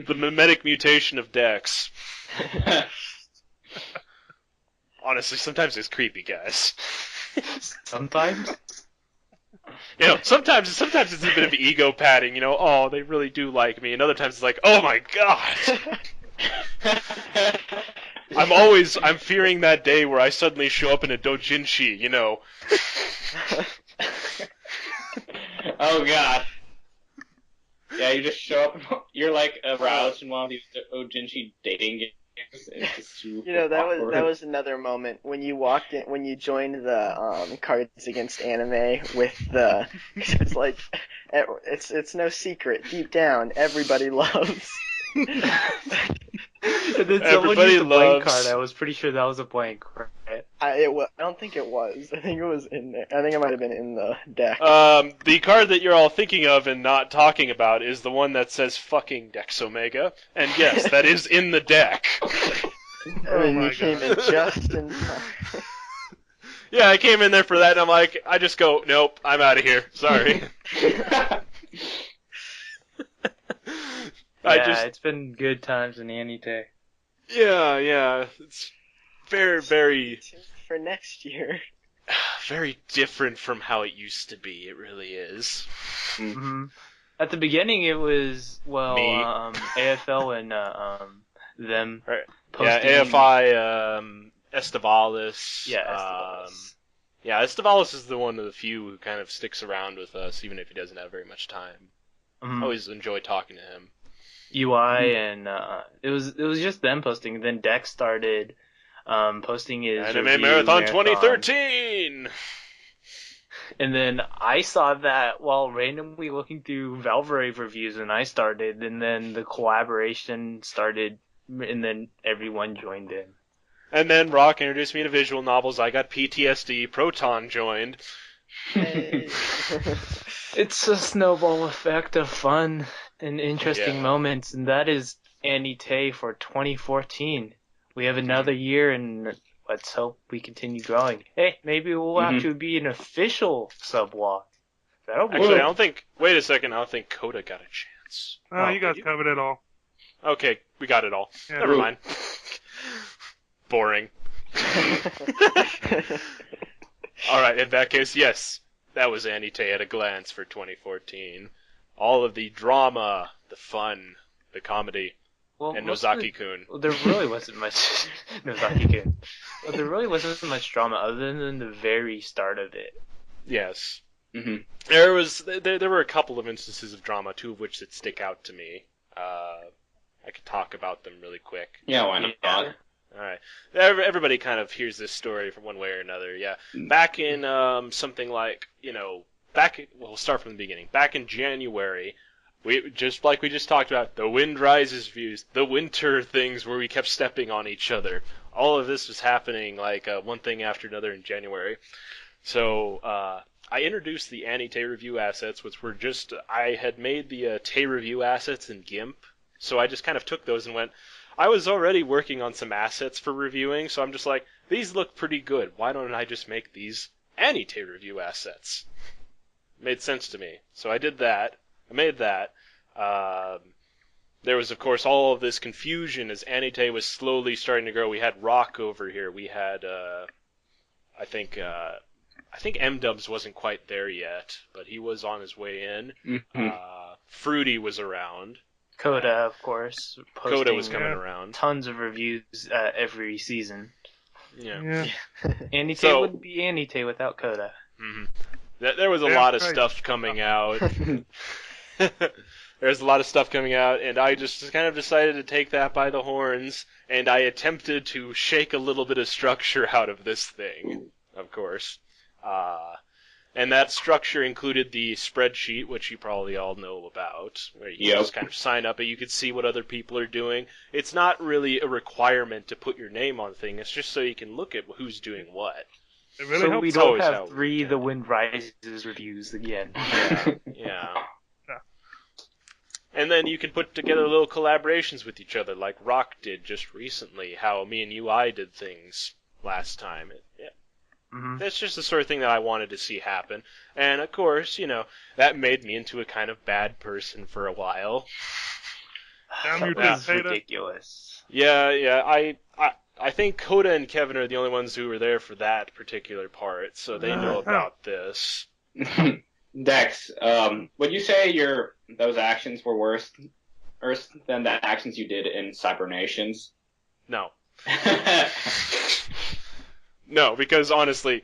The mimetic mutation of Dex. Honestly, sometimes it's creepy, guys. Sometimes. Sometimes it's a bit of ego padding, oh, they really do like me, and other times it's like, oh my god! I'm fearing that day where I suddenly show up in a doujinshi, Oh god. Yeah, you just show up. You're like aroused in one of these Ojinshi dating games. It's just super that awkward. was another moment when you walked in when you joined the Cards Against Anime with the. It's like it's no secret deep down everybody loves. And then someone Everybody used a blank loves- card. I was pretty sure that was a blank, right? I don't think it was. I think it was in there. I think it might have been in the deck. The card that you're all thinking of and not talking about is the one that says fucking Dexomega, and yes, that is in the deck. my You came in just in time. Yeah, I came in there for that, and I'm like, I just go, nope, I'm out of here. Sorry. It's been good times in AniTAY. Yeah, it's very, very, For next year. very different from how it used to be. It really is. Mm-hmm. At the beginning, it was Me. AFL and them Right. posting. Yeah, AFI, Estevalis. Yeah, Estevalis. Yeah, Estevalis is the one of the few who kind of sticks around with us, even if he doesn't have very much time. Mhm. I always enjoy talking to him. UI and it was just them posting. Then Dex started posting his Anime review Marathon 2013! and then I saw that while randomly looking through Valvrave reviews, and I started, and then the collaboration started, and then everyone joined in. And then Rock introduced me to visual novels. I got PTSD. Proton joined. Hey. It's a snowball effect of fun and interesting Yeah. moments, and that is Ani-TAY for 2014. We have another year, and let's hope we continue growing. Hey, maybe we'll actually be an official sublot. That'll be Actually, I good. don't think... Wait a second, I don't think Koda got a chance. Oh, you guys did you? covered it all. Okay, we got it all. Yeah. Never mind. Boring. Alright, in that case, yes. That was Ani-TAY at a glance for 2014. All of the drama, the fun, the comedy, Well, and most of the- Nozaki-kun. Well, there really wasn't much Nozaki-kun. Well, there really wasn't much drama other than the very start of it. Yes. Mhm. There were a couple of instances of drama, two of which that stick out to me. I could talk about them really quick. Yeah, why not? Yeah. Alright. Everybody kind of hears this story from one way or another, yeah. Back in, something like, we'll start from the beginning. Back in January, we just talked about, the Wind Rises views, the winter things where we kept stepping on each other. All of this was happening, one thing after another in January. So, I introduced the Ani-TAY review assets, which were I had made the Tay review assets in GIMP, so I just kind of took those and went, I was already working on some assets for reviewing, so I'm just like, these look pretty good. Why don't I just make these Ani-TAY review assets? Made sense to me. So I did that. I made that. There was, of course, all of this confusion as Ani-TAY was slowly starting to grow. We had Rock over here. We had, I think M-Dubs wasn't quite there yet, but he was on his way in. Mhm. Fruity was around. Koda, of course, Koda was posting coming Yeah. around. tons of reviews every season. Yeah. AniTAY So- wouldn't be AniTAY without Koda. Mhm. There was a Damn lot of right. stuff coming out. There's a lot of stuff coming out, and I just kind of decided to take that by the horns, and I attempted to shake a little bit of structure out of this thing, of course. And that structure included the spreadsheet, which you probably all know about, where you Yep. just kind of sign up and you can see what other people are doing. It's not really a requirement to put your name on thing, it's just so you can look at who's doing what. It really So helps. we It's don't always how have we 3 did. The Wind Rises reviews again. Yeah. Yeah. And then you can put together little collaborations with each other, like Rock did just recently, how me and UI did things last time. Mhm. That's just the sort of thing that I wanted to see happen. And of course, that made me into a kind of bad person for a while. Damn you, That's Tater. ridiculous. Yeah, I think Koda and Kevin are the only ones who were there for that particular part, so they know about this. Dex, would you say those actions were worse than the actions you did in Cybernations? No. No, because honestly,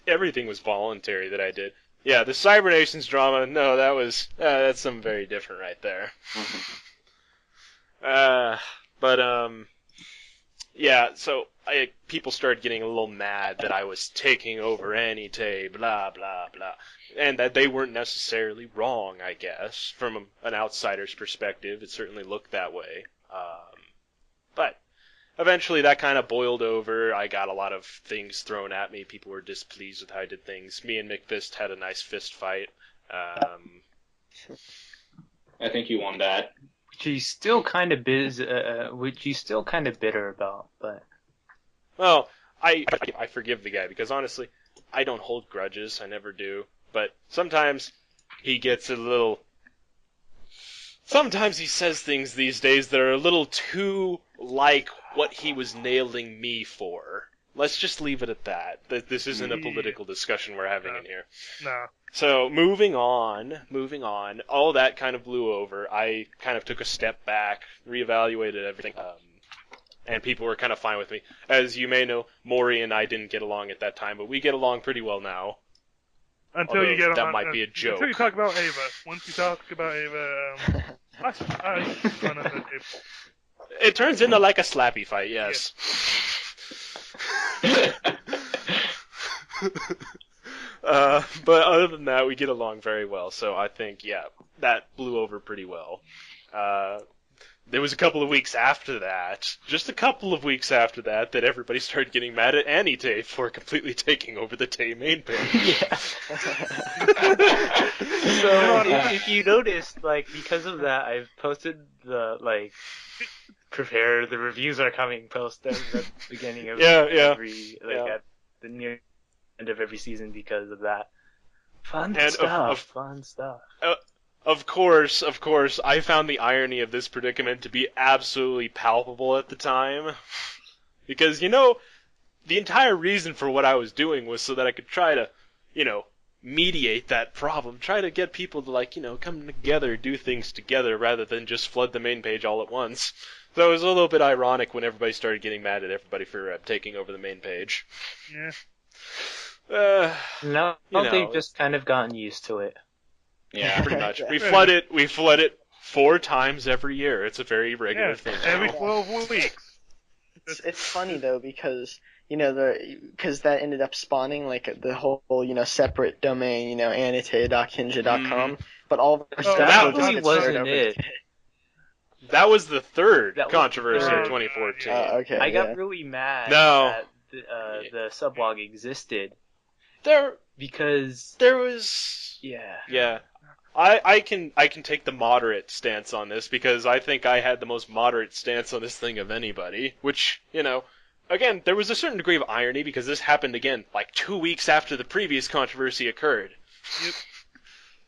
everything was voluntary that I did. Yeah, the Cybernations drama, no, that's something very different right there. Yeah, so people started getting a little mad that I was taking over Ani-TAY, blah, blah, blah. And that they weren't necessarily wrong, I guess. From an outsider's perspective, it certainly looked that way. But eventually that kind of boiled over. I got a lot of things thrown at me. People were displeased with how I did things. Me and McFist had a nice fist fight. I think you won that. Which he's still kind of bitter about, but Well, I forgive the guy because honestly, I don't hold grudges. I never do. But sometimes he gets a little. Sometimes he says things these days that are a little too like what he was nailing me for. Let's just leave it at that. This isn't a political discussion we're having in here. Nah. So, moving on, all that kind of blew over. I kind of took a step back, reevaluated everything, and people were kind of fine with me. As you may know, Maury and I didn't get along at that time, but we get along pretty well now. Until you Although get that on, might be a joke. Until you talk about Ava. Once you talk about Ava, I run at the table. It turns into like a slappy fight, yes. But other than that, we get along very well, so I think, yeah, that blew over pretty well. There was a couple of weeks after that, just a couple of weeks after that everybody started getting mad at Ani-TAY for completely taking over the Tay main page. yeah. So if you noticed, because of that, I've posted the prepare the reviews are coming post at the beginning of every at the near end of every season because of that. Fun stuff. Of course, I found the irony of this predicament to be absolutely palpable at the time. Because, the entire reason for what I was doing was so that I could try to, mediate that problem. Try to get people to, come together, do things together, rather than just flood the main page all at once. So it was a little bit ironic when everybody started getting mad at everybody for taking over the main page. Yeah. No, they've just kind of gotten used to it. Yeah, pretty much. We flood it 4 times every year. It's a very regular thing. Every now. 12 weeks. It's funny though because because that ended up spawning the whole separate domain anitay.kinja.com, but all of our stuff that will just really get wasn't shared over it. to- That was the third That was controversy the of third. 2014. Okay, I got yeah. really mad No. that the sublog existed There because was. Yeah. I can take the moderate stance on this because I think I had the most moderate stance on this thing of anybody, which, again, there was a certain degree of irony because this happened again 2 weeks after the previous controversy occurred. Yep.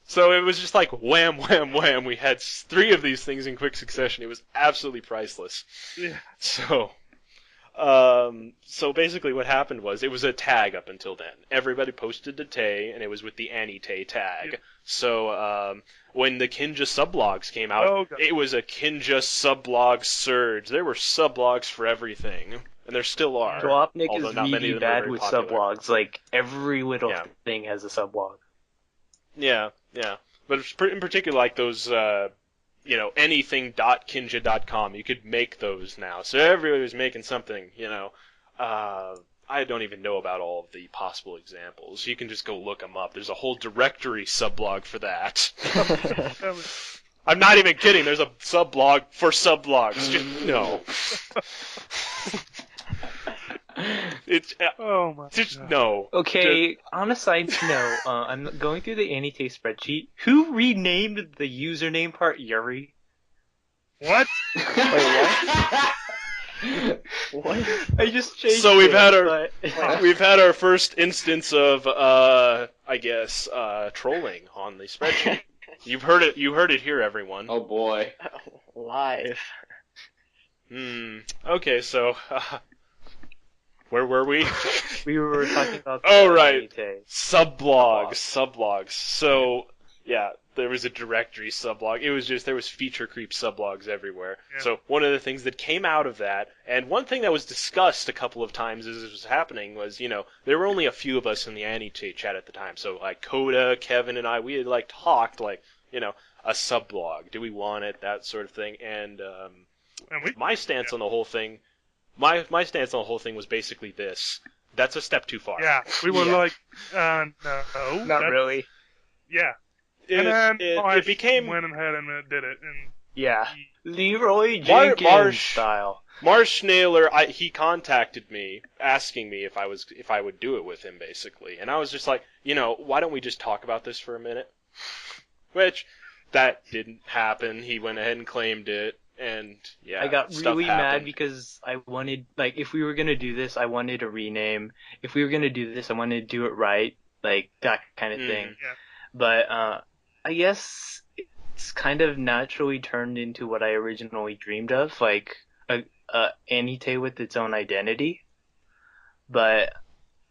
So it was just wham, wham, wham. We had 3 of these things in quick succession. It was absolutely priceless. Yeah. So, So basically what happened was, it was a tag up until then. Everybody posted the Tay, and it was with the Ani-TAY tag. Yep. So, when the Kinja sublogs came out, Oh, God. it was a Kinja sublog surge. There were sublogs for everything. And there still are. Dropnik although is not many really of them are bad very with popular. sublogs. Like, every little Yeah. thing has a sublog. Yeah. But in particular, like those, anything.kinja.com, you could make those now. So everybody was making something, I don't even know about all of the possible examples. You can just go look them up. There's a whole directory sublog for that. I'm not even kidding. There's a sublog for sublogs. No. It's Oh my just God. no. Okay, on a side note, I'm going through the AniTAY spreadsheet. Who renamed the username part Yuri? What? What? I just changed So we've it, had our but- we've had our first instance of trolling on the spreadsheet. You heard it here, everyone. Oh boy. Live. Okay, so where were we? we were talking about Oh, the right. AniTAY. Sublogs. So yeah, there was a directory sublog. There was feature creep sublogs everywhere. Yeah. So one of the things that came out of that, and one thing that was discussed a couple of times as this was happening was, there were only a few of us in the AniTAY chat at the time. So like Koda, Kevin, and I, we had talked a sublog. Do we want it? That sort of thing. And And my stance on the whole thing, my stance on the whole thing was basically this: that's a step too far. yeah, we were Yeah. like, no. Not that's- really. Yeah. It, And then it, Marsh it became went ahead and did it. And Yeah. Leroy Mar- Jenkins Marsh- style. Marsh Naylor. He contacted me asking me if I would do it with him, basically, and I was just like, why don't we just talk about this for a minute? Which that didn't happen. He went ahead and claimed it. And yeah, I got stuff really mad happened. because I wanted, if we were gonna do this, I wanted a rename. If we were gonna do this, I wanted to do it right, that kind of thing. Yeah. But I guess it's kind of naturally turned into what I originally dreamed of, like a AniTAY with its own identity. But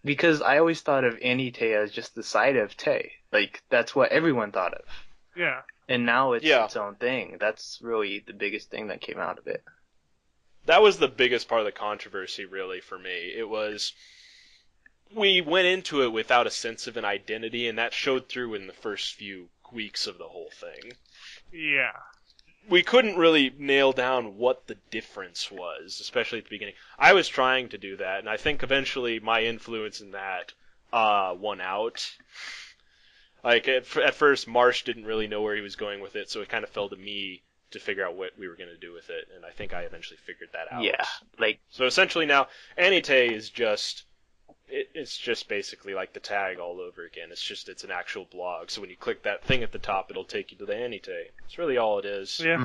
because I always thought of AniTAY as just the side of Tay, that's what everyone thought of. yeah. And now it's Yeah. its own thing. That's really the biggest thing that came out of it. That was the biggest part of the controversy, really, for me. It was, we went into it without a sense of an identity, and that showed through in the first few weeks of the whole thing. Yeah. We couldn't really nail down what the difference was, especially at the beginning. I was trying to do that, and I think eventually my influence in that won out. At first, Marsh didn't really know where he was going with it, so it kind of fell to me to figure out what we were going to do with it, and I think I eventually figured that out. Yeah, So essentially now, AniTAY is it's just basically like the tag all over again. It's an actual blog. So when you click that thing at the top, it'll take you to the AniTAY. It's really all it is. Yeah.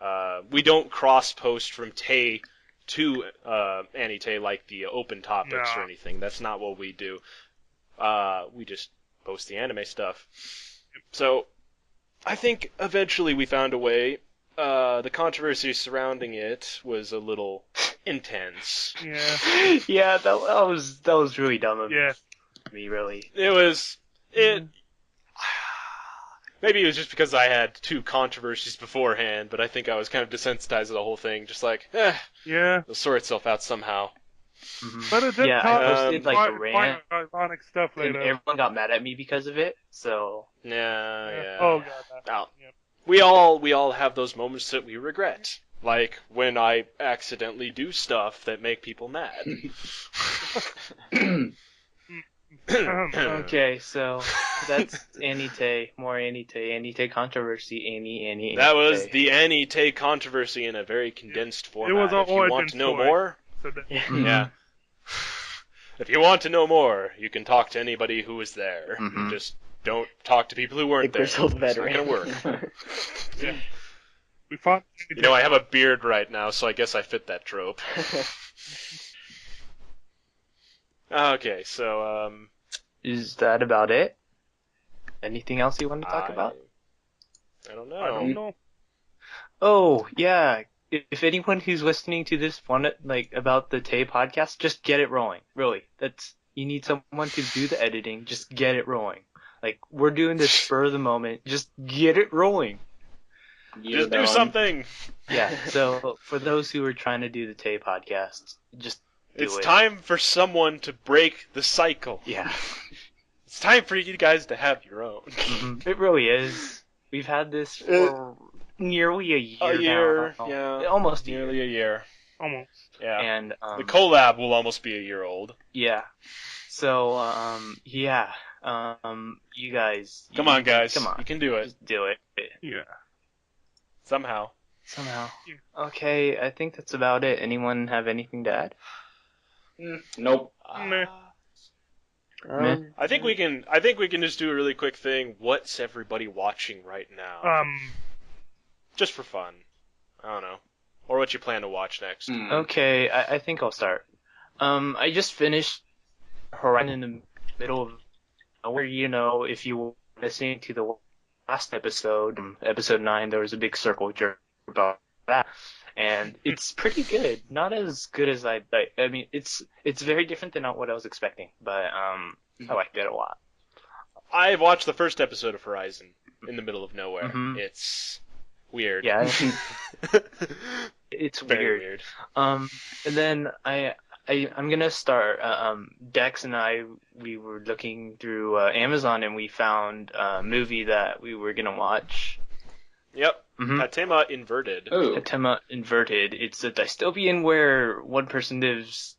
mhm. We don't cross-post from Tay to AniTAY like the open topics No. or anything. That's not what we do. We just post the anime stuff. So I think eventually we found a way. The controversy surrounding it was a little intense. Yeah. Yeah, that was really dumb of Yeah. me, really. Maybe it was just because I had two controversies beforehand, but I think I was kind of desensitized to the whole thing. Just Yeah. it'll sort itself out somehow. Mhm. But it did Yeah, I posted quite, a rant, ironic stuff and later. everyone got mad at me because of it. So Yeah. Oh god. Oh. Yep. We all have those moments that we regret. Like when I accidentally do stuff that make people mad. okay, so that's AniTAY, more AniTAY controversy, Ani. That was the AniTAY controversy in a very condensed format. was an If you origin want to know story. more, So that, yeah. If you want to know more, you can talk to anybody who was there. Mhm. Just don't talk to people who weren't The there. grizzled It's not veteran. gonna work. we fought. I have a beard right now, so I guess I fit that trope. Okay, so Is that about it? Anything else you want to talk about? I don't know. I don't know. Oh, yeah. if anyone who's listening to this wanted like about the Tay podcast, just get it rolling. Really, you need someone to do the editing. Just get it rolling. Like we're doing this spur of the moment. Just get it rolling. Just do something. Yeah. So for those who are trying to do the Tay podcast, just do It's it. time for someone to break the cycle. Yeah. It's time for you guys to have your own. It really is. We've had this for nearly a year now. A year, yeah. Almost Nearly a year. Almost. Yeah. And the collab will almost be a year old. yeah. So yeah. You guys. Come on, guys. Come on. You can do it. Just do it. Yeah. Somehow. Okay, I think that's about it. Anyone have anything to add? Nope. Meh. I think we can just do a really quick thing. What's everybody watching right now? Just for fun. I don't know. Or what you plan to watch next. Okay, I think I'll start. I just finished Horizon in the middle of nowhere. You know, if you were listening to the last episode, episode 9, there was a big circle jerk about that. And it's pretty good. Not as good as I mean, it's very different than what I was expecting, but I liked it a lot. I watched the first episode of Horizon in the middle of nowhere. It's weird. Yeah. It's Very weird. And then I'm gonna start. Dex and I, we were looking through Amazon and we found a movie that we were gonna watch. Yep. Tatema Inverted. Ooh. Tatema Inverted. It's a dystopian where one person lives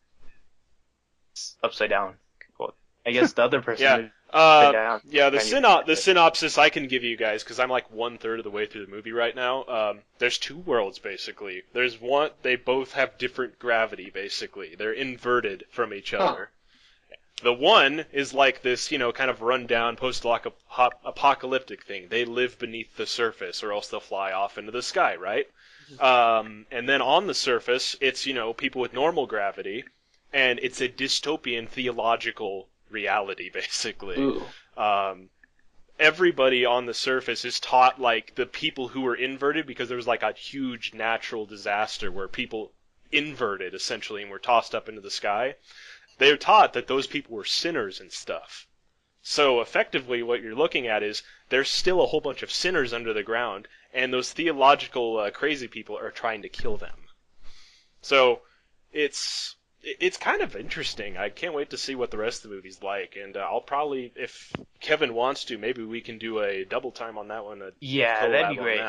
upside down. Well, I guess the other person lives upside down. Yeah, the synopsis I can give you guys, because I'm like 1/3 of the way through the movie right now. There's two worlds, basically. There's one, they both have different gravity, basically. They're inverted from each other. The one is like this, kind of run-down, post-apocalyptic thing. They live beneath the surface, or else they'll fly off into the sky, right? And then on the surface, it's, people with normal gravity, and it's a dystopian theological reality, basically. Ooh. Everybody on the surface is taught, like, the people who were inverted, because there was, like, a huge natural disaster where people inverted, essentially, and were tossed up into the sky. They were taught that those people were sinners and stuff. So effectively what you're looking at is there's still a whole bunch of sinners under the ground, and those theological crazy people are trying to kill them. So it's kind of interesting. I can't wait to see what the rest of the movie's like, and I'll probably, if Kevin wants to, maybe we can do a double time on that one. Yeah, that'd be great.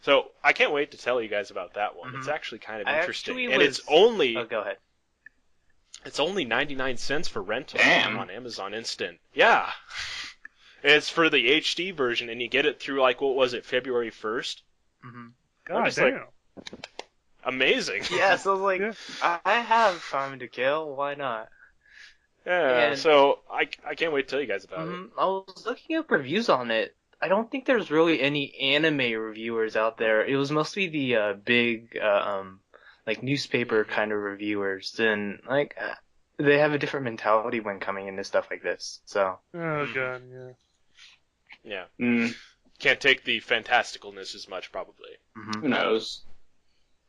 So I can't wait to tell you guys about that one. It's actually kind of interesting, and it's only. Oh, go ahead. It's only 99 cents for rental on Amazon Instant. Yeah. It's for the HD version, and you get it through, like, what was it, February 1st? God damn. Like, amazing. Yeah, so like, I have time to kill, why not? Yeah, And- so I can't wait to tell you guys about it. I was looking up reviews on it. I don't think there's really any anime reviewers out there. It was mostly the big like newspaper kind of reviewers, and like they have a different mentality when coming into stuff like this. So Oh god, yeah. Yeah. Can't take the fantasticalness as much, probably. Who knows?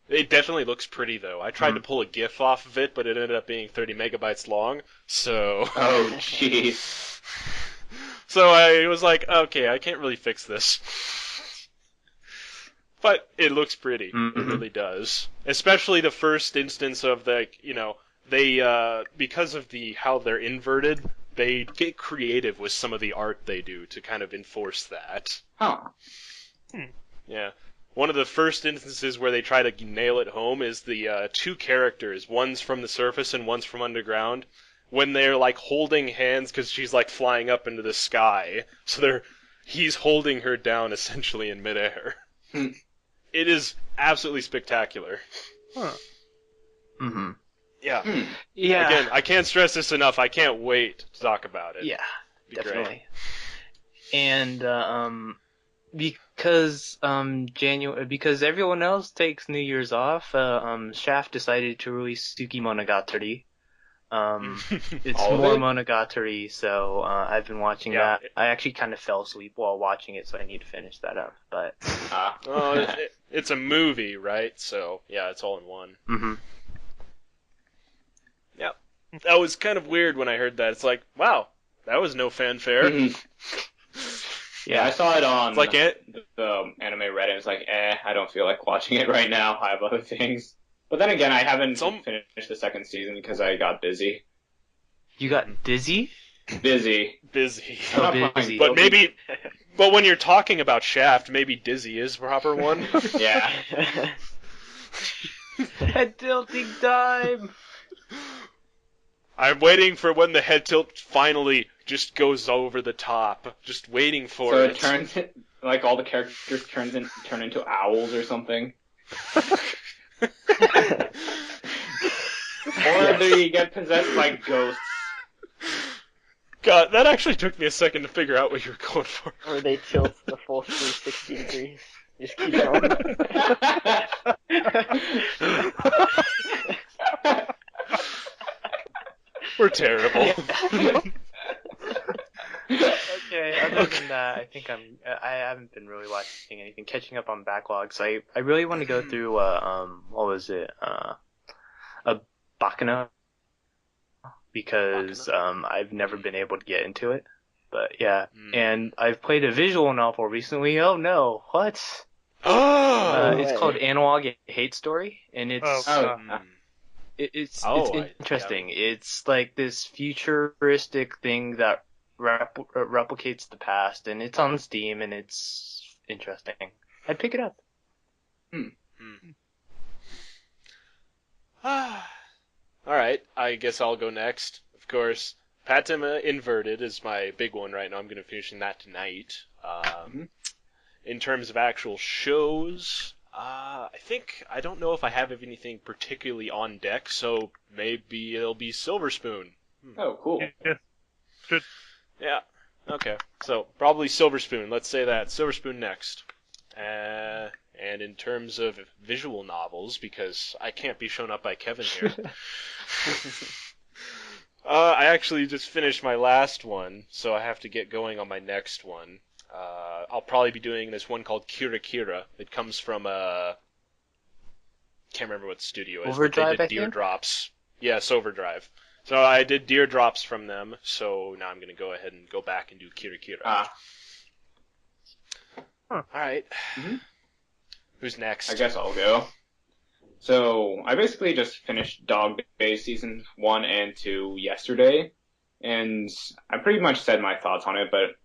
It definitely looks pretty, though. I tried to pull a GIF off of it, but it ended up being 30 megabytes long, so... Oh, jeez. So I was like, okay, I can't really fix this. But it looks pretty. It really does. Especially the first instance of the, they, because of how they're inverted, they get creative with some of the art they do to kind of enforce that. Huh. Yeah. One of the first instances where they try to nail it home is the two characters, one's from the surface and one's from underground, when they're like holding hands because she's like flying up into the sky. So he's holding her down essentially in midair. It is absolutely spectacular. Huh. Yeah. yeah, Again, I can't stress this enough. I can't wait to talk about it. yeah, Be great. definitely. And because because everyone else takes New Year's off, Shaft decided to release Tsuki Monogatari. It's All of more it? Monogatari, so I've been watching Yeah. that. I actually kind of fell asleep while watching it, so I need to finish that up. But Oh, it's a movie, right? So, yeah, it's all in one. mhm. That was kind of weird when I heard that. It's like, wow, that was no fanfare. Yeah, I saw it on It's like the anime Reddit. It's like, I don't feel like watching it right now. I have other things. But then again, I haven't finished the second season because I got busy. You got dizzy? Busy. I'm not busy. playing But Dota. maybe, but when you're talking about Shaft, maybe Dizzy is the proper one. Yeah. Head tilting time! I'm waiting for when the head tilt finally just goes over the top. Just waiting for So it. it turns like all the characters turn into owls or something. Or they get possessed by ghosts. God, that actually took me a second to figure out what you were going for. Or they tilt the full 360 degrees. Just keep going. We're terrible. Okay, other than that, I haven't been really watching anything, catching up on backlogs. I really want to go through, what was it, a Bakano, because, I've never been able to get into it, but yeah, and I've played a visual novel recently. Oh no, what? Oh! It's way. called Analog Hate Story, and it's, it's Oh, interesting. It's like this futuristic thing that replicates the past, and it's on Steam, and it's interesting. I'd pick it up. Alright, I guess I'll go next. Of course, Patima Inverted is my big one right now. I'm going to finish that tonight. In terms of actual shows, I don't know if I have anything particularly on deck, so maybe it'll be Silver Spoon. Oh, cool. Yeah. Good. Yeah, okay. So, probably Silver Spoon. Let's say that. Silver Spoon next. And in terms of visual novels, because I can't be shown up by Kevin here, I actually just finished my last one, so I have to get going on my next one. I'll probably be doing this one called Kira Kira. It comes from, can't remember what the studio is, Overdrive, but they I did Deer think? Drops. Yes, Overdrive. So I did Deer Drops from them, so now I'm going to go ahead and go back and do Kira Kira. Alright. Mhm. Who's next? I guess I'll go. So, I basically just finished Dog Days Season 1 and 2 yesterday, and I pretty much said my thoughts on it, but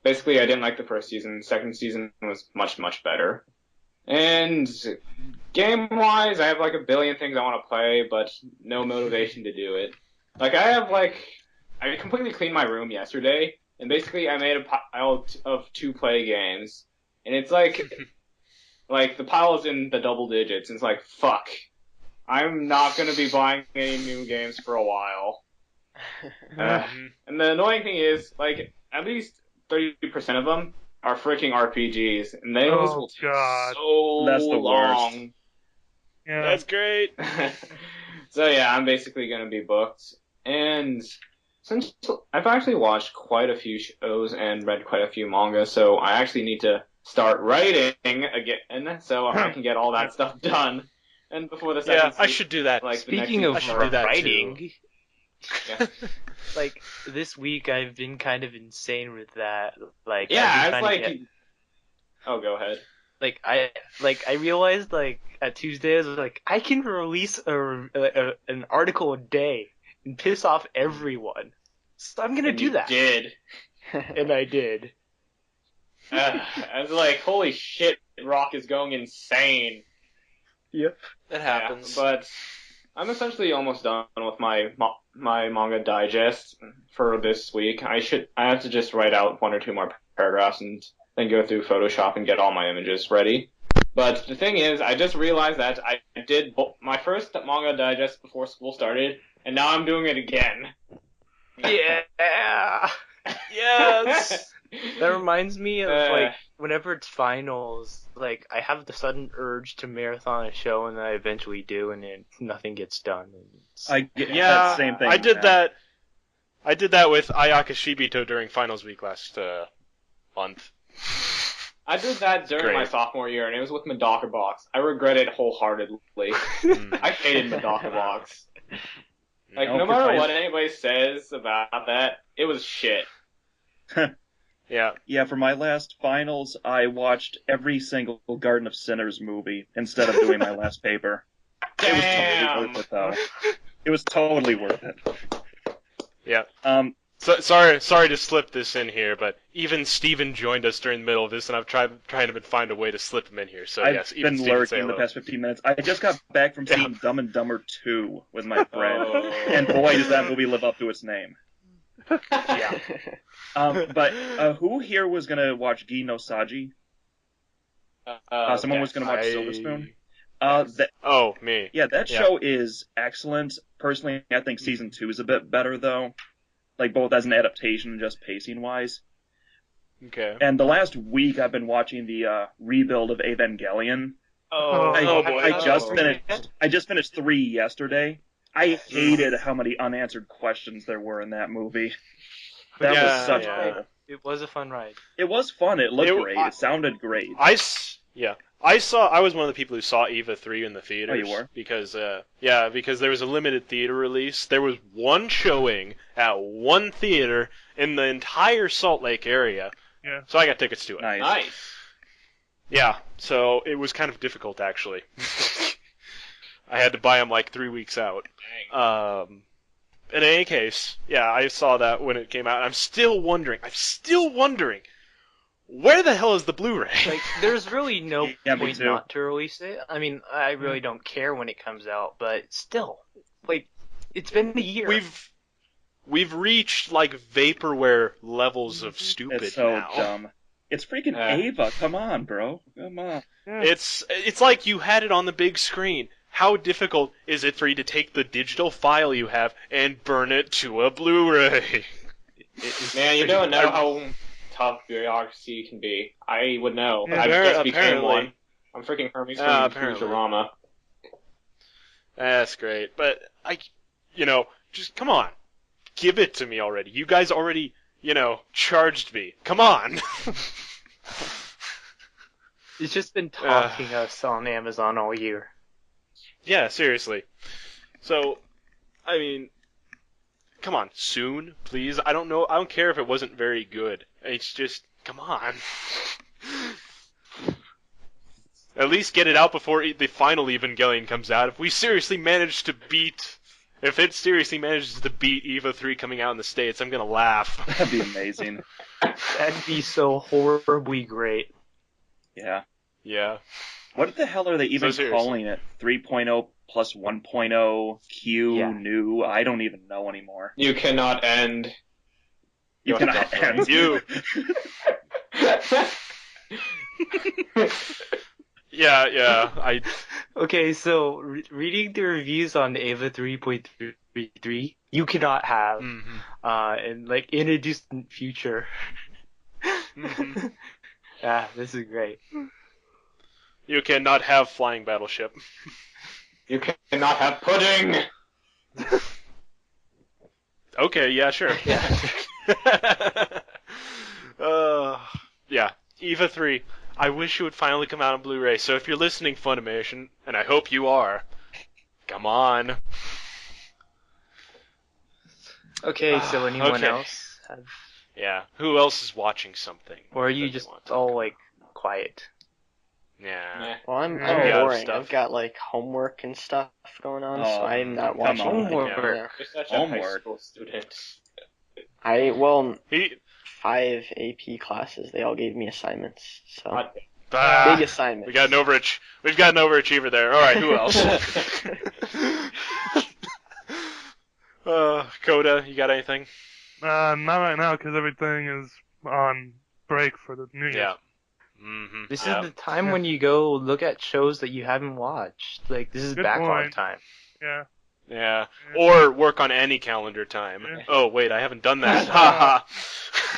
basically I didn't like the first season. The second season was much, much better. And game-wise, I have like a billion things I want to play, but no motivation to do it. Like, I completely cleaned my room yesterday, and basically I made a pile of 2-play games, and it's like... Like, the pile is in the double digits, and it's like, fuck. I'm not gonna be buying any new games for a while. And the annoying thing is, like, at least 30% of them are freaking RPGs, and those will take so That's the long. worst. Yeah. That's great. So yeah, I'm basically gonna be booked. And since I've actually watched quite a few shows and read quite a few manga, so I actually need to start writing again, so I can get all that stuff done. And before the second I should do that. like Speaking the of next I should do that writing, Yeah. like this week I've been kind of insane with that. Like, Yeah, I've been it's trying like... to get, Oh, go ahead. I realized like at Tuesdays like I can release an article a day and piss off everyone. So I'm gonna And do you that. did. And I did. I was like, holy shit, Rock is going insane. Yep. That happens. Yeah, but I'm essentially almost done with my manga digest for this week. I have to just write out 1 or 2 more paragraphs and then go through Photoshop and get all my images ready. But the thing is, I just realized that I did my first manga digest before school started, and now I'm doing it again. Yeah. Yes! That reminds me of like whenever it's finals, like I have the sudden urge to marathon a show, and then I eventually do, and then nothing gets done. And I get Yeah, that same thing. I did man. that. I did that with Ayaka Shibito during finals week last month. I did that during Great. my sophomore year, and it was with Madoka Box. I regret it wholeheartedly. I hated Madoka Box. Like, No, no matter precise- what anybody says about that, it was shit. Yeah. Yeah, for my last finals, I watched every single Garden of Sinners movie instead of doing my last paper. It was totally worth it, though. It was totally worth it. Yeah. So, sorry to slip this in here, but even Steven joined us during the middle of this, and I've trying to find a way to slip him in here. So I've yes, even been Steven, say lurking the hello. past 15 minutes. I just got back from Yeah. seeing Dumb and Dumber 2 with my friend, Oh. and boy, does that movie live up to its name. Yeah. But who here was gonna watch Gi no Saji? Someone was gonna watch Silver Spoon. Oh, me. Yeah, that Yeah. show is excellent. Personally, I think season 2 is a bit better though, like both as an adaptation and just pacing wise. Okay. And the last week, I've been watching the rebuild of Evangelion. oh, Oh, I just Oh. finished. I just finished 3 yesterday. I hated how many unanswered questions there were in that movie. That Yeah, was such yeah. bull. It was a fun ride. It was fun. It looked It- great. It sounded great. I was one of the people who saw Eva 3 in the theaters. Oh, you were? Because there was a limited theater release. There was one showing at one theater in the entire Salt Lake area. Yeah. So I got tickets to it. Nice. Nice. Yeah, so it was kind of difficult actually. I had to buy them like 3 weeks out. In any case, yeah, I saw that when it came out. I'm still wondering, where the hell is the Blu-ray? Like, there's really no Yeah, me point too. not to release it. I mean, I really don't care when it comes out, but still, like, it's been a year. We've reached like vaporware levels of stupid It's so now. dumb. It's freaking Yeah. Ava. Come on, bro. Come on. It's like you had it on the big screen. How difficult is it for you to take the digital file you have and burn it to a Blu-ray? Man, you don't know how tough bureaucracy can be. I would know. Yeah, I just became apparently. one. I'm freaking Hermes Ah, from apparently. Futurama. That's great, but just come on, give it to me already. You guys already, charged me. Come on. It's just been taunting us on Amazon all year. Yeah, seriously. So, I mean, come on, soon, please. I don't care if it wasn't very good. It's just, come on. At least get it out before the final Evangelion comes out. If it seriously manages to beat Eva 3 coming out in the States, I'm gonna laugh. That'd be amazing. That'd be so horribly great. Yeah. Yeah. What the hell are they even seriously. calling it? 3.0 plus 1.0 Q Yeah. new? I don't even know anymore. You cannot end. You Go can ahead, Joshua. end. You. Yeah. Okay, so reading the reviews on Ava 3.33, you cannot have, and like in a distant future. Yeah, this is great. You cannot have flying battleship. You cannot have pudding. Okay, yeah, sure. Yeah, Eva 3. I wish it would finally come out on Blu-ray, so if you're listening, Funimation, and I hope you are, come on. Okay, so anyone Okay. else have, Yeah, who else is watching something? or are you that they just want to- all like quiet? Yeah. Meh. Well, I'm Yeah. kind Yeah, of boring. stuff. I've got like homework and stuff going on, so Oh, I'm not come watching on. anything. Homework. Yeah. You're such a high Homework. school student. He, 5 AP classes. They all gave me assignments, so God Ah, big assignments. we've got an overachiever there. Alright, who else? Koda, you got anything? Not right now because everything is on break for the New Year's. Yeah. Mm-hmm. This is the time when you go look at shows that you haven't watched. Like, this is Good backlog point. time. Yeah. Yeah. Or work on any calendar time. Yeah. Oh, wait, I haven't done that. Haha.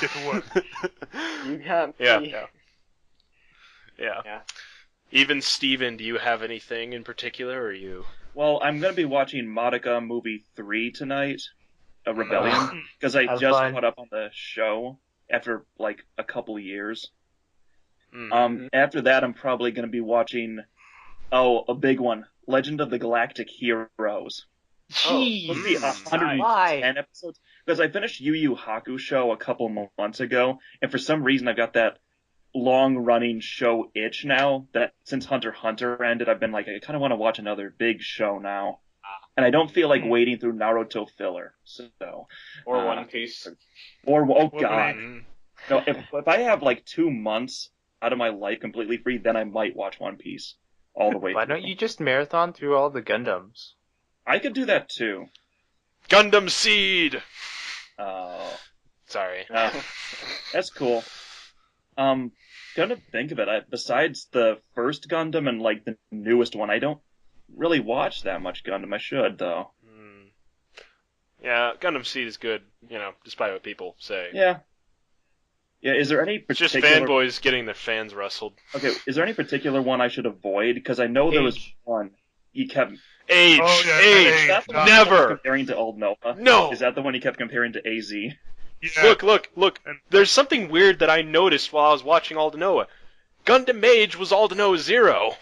Get to work. You got Yeah. me. Yeah. Yeah. Even Steven, do you have anything in particular, or you? Well, I'm going to be watching Madoka Movie 3 tonight, Rebellion, because I Have just fun. caught up on the show after, like, a couple years. Mm. After that, I'm probably going to be watching, a big one, Legend of the Galactic Heroes. Jeez. Let's see, Nice. 110 episodes. Because I finished Yu Yu Hakusho a couple months ago, and for some reason I've got that long-running show itch now, that since Hunter x Hunter ended, I've been like, I kind of want to watch another big show now. And I don't feel like waiting through Naruto filler, so... Or One Piece. Or, oh What god. Mm. No, if I have like 2 months out of my life completely free, then I might watch One Piece all the way Why through. don't you just marathon through all the Gundams? I could do that too. Gundam Seed! Oh, Sorry. that's cool. Gonna think of it. Besides the first Gundam and like the newest one, I don't really watch that much Gundam. I should though. Mm. Yeah, Gundam Seed is good, despite what people say. Yeah. Yeah. Is there any It's just particular? fanboys getting their fans wrestled. Okay. Is there any particular one I should avoid? Because I know there was Age. one. You kept. Age! Oh, yeah, Age! Age. That's the one Never! you kept comparing to Old Noah. No! Is that the one you kept comparing to AZ? Yeah. Look. And- There's something weird that I noticed while I was watching Aldanoah. Gundam Age was Aldanoah 0.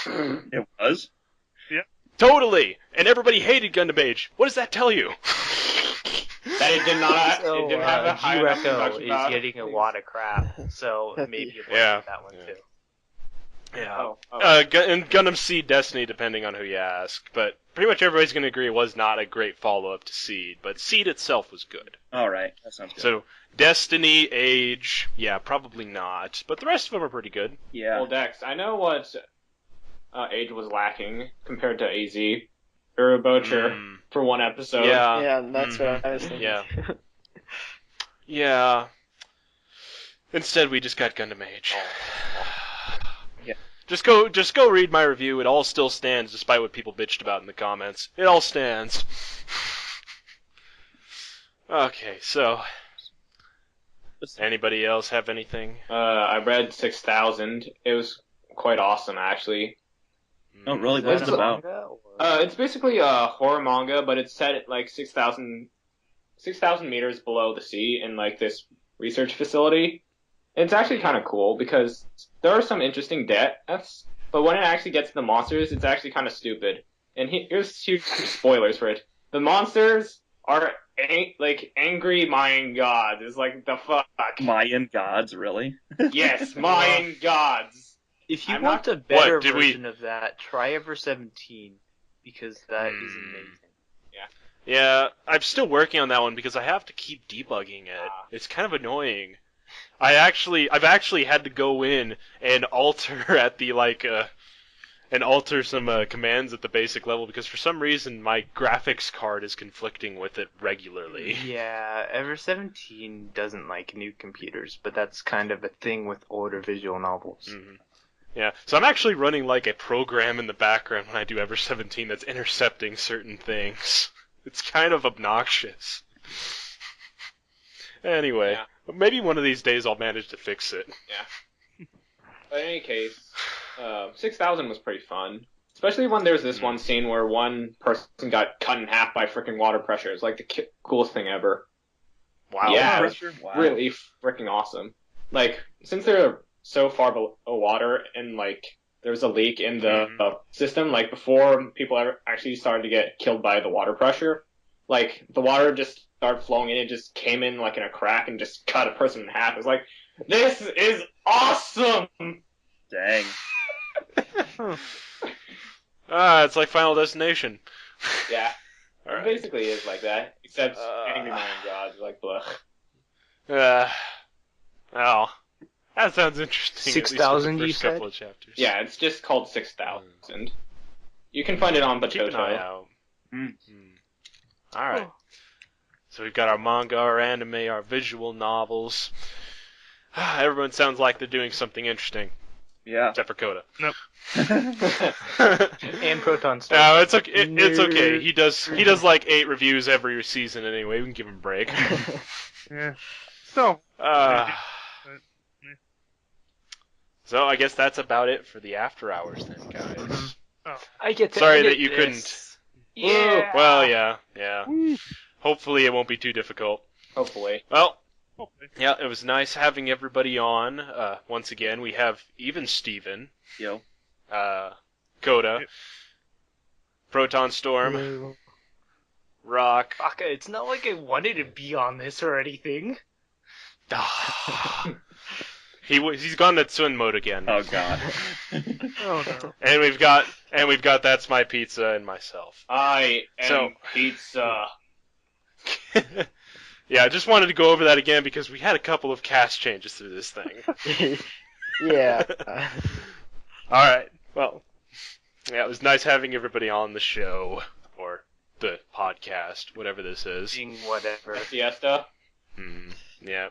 It was. Totally! And everybody hated Gundam Age. What does that tell you? That it did not. So, it didn't have a high enough G-Reco production is value. getting a lot of crap, so maybe you Yeah. like that one Yeah. too. Yeah. Oh. And Gundam Seed Destiny, depending on who you ask. But pretty much everybody's going to agree it was not a great follow-up to Seed. But Seed itself was good. All right. That sounds good. So, Destiny, Age, yeah, probably not. But the rest of them are pretty good. Yeah. Well, Dex, I know what Age was lacking compared to AZ. Urobocher Mm, for one episode. yeah. Yeah, that's what I was thinking. Yeah. Yeah. Instead, we just got Gundam Age. Yeah. Just go read my review. It all still stands, despite what people bitched about in the comments. It all stands. Okay, so anybody else have anything? I read 6,000. It was quite awesome, actually. Oh, really? Is What's that it a about? manga, or- It's basically a horror manga, but it's set at like 6,000 meters below the sea in like this research facility. It's actually kind of cool because there are some interesting deaths, but when it actually gets to the monsters, it's actually kind of stupid. And here's huge spoilers for it. The monsters are like angry Mayan gods. It's like, the fuck? Mayan gods, really? Yes, Mayan gods. If you I'm want not- a better What, did we- version of that, try Ever 17, because that is amazing. Yeah, I'm still working on that one because I have to keep debugging it. Ah. It's kind of annoying. I've actually had to go in and alter at the and alter some commands at the basic level because for some reason my graphics card is conflicting with it regularly. Yeah, Ever 17 doesn't like new computers, but that's kind of a thing with older visual novels. Hmm. Yeah, so I'm actually running like a program in the background when I do Ever 17 that's intercepting certain things. It's kind of obnoxious. Anyway, Yeah. maybe one of these days I'll manage to fix it. But in any case, 6,000 was pretty fun. Especially when there's this one scene where one person got cut in half by freaking water pressure. It's like the coolest thing ever. Wow. Yeah, Pressure? Wow. Really freaking awesome. Like, since they're so far below water and, like, there's a leak in the system, like, before people ever actually started to get killed by the water pressure, like, the water just started flowing in, it just came in, like, in a crack and just cut a person in half. It was like, this is awesome! Dang. It's like Final Destination. Yeah, All it right. basically is like that, except angry Mayan gods, like, blech. Well, that sounds interesting. 6,000, at least for the you first said? couple of chapters. Yeah, it's just called 6,000. You can find it on Keep an eye Batoto. out. Mm. All right. So we've got our manga, our anime, our visual novels. Everyone sounds like they're doing something interesting, Yeah. except for Koda. And Protonstorm. No, it's okay. It's okay. Nerd. He does like 8 reviews every season anyway. We can give him a break. Yeah. So, So I guess that's about it for the after hours then, guys. I get to Sorry edit that you this. couldn't. Yeah. Well, yeah. Hopefully it won't be too difficult. Hopefully. Well, Hopefully. yeah, it was nice having everybody on. Once again, we have even Steven, Yo. Koda, Protonstorm, Rock. Fuck, it's not like I wanted to be on this or anything. He's gone to twin mode again. Oh God. Oh no. And we've got Thatsmapizza and myself. I am So- pizza. Yeah, I just wanted to go over that again because we had a couple of cast changes through this thing. Yeah. Alright, well, yeah, it was nice having everybody on the show, or the podcast, whatever this is. Whatever. Fiesta. Yeah.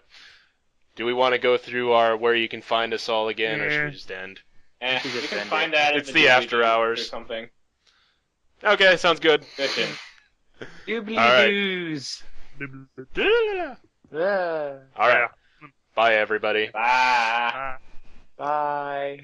Do we want to go through our where you can find us all again, or should we just end? You just can end find it. that in It's the after DVD hours. or something. Okay, sounds good. Fishing. Doobly Alright. doos. Alright. Bye, everybody. Bye. Ah. Bye.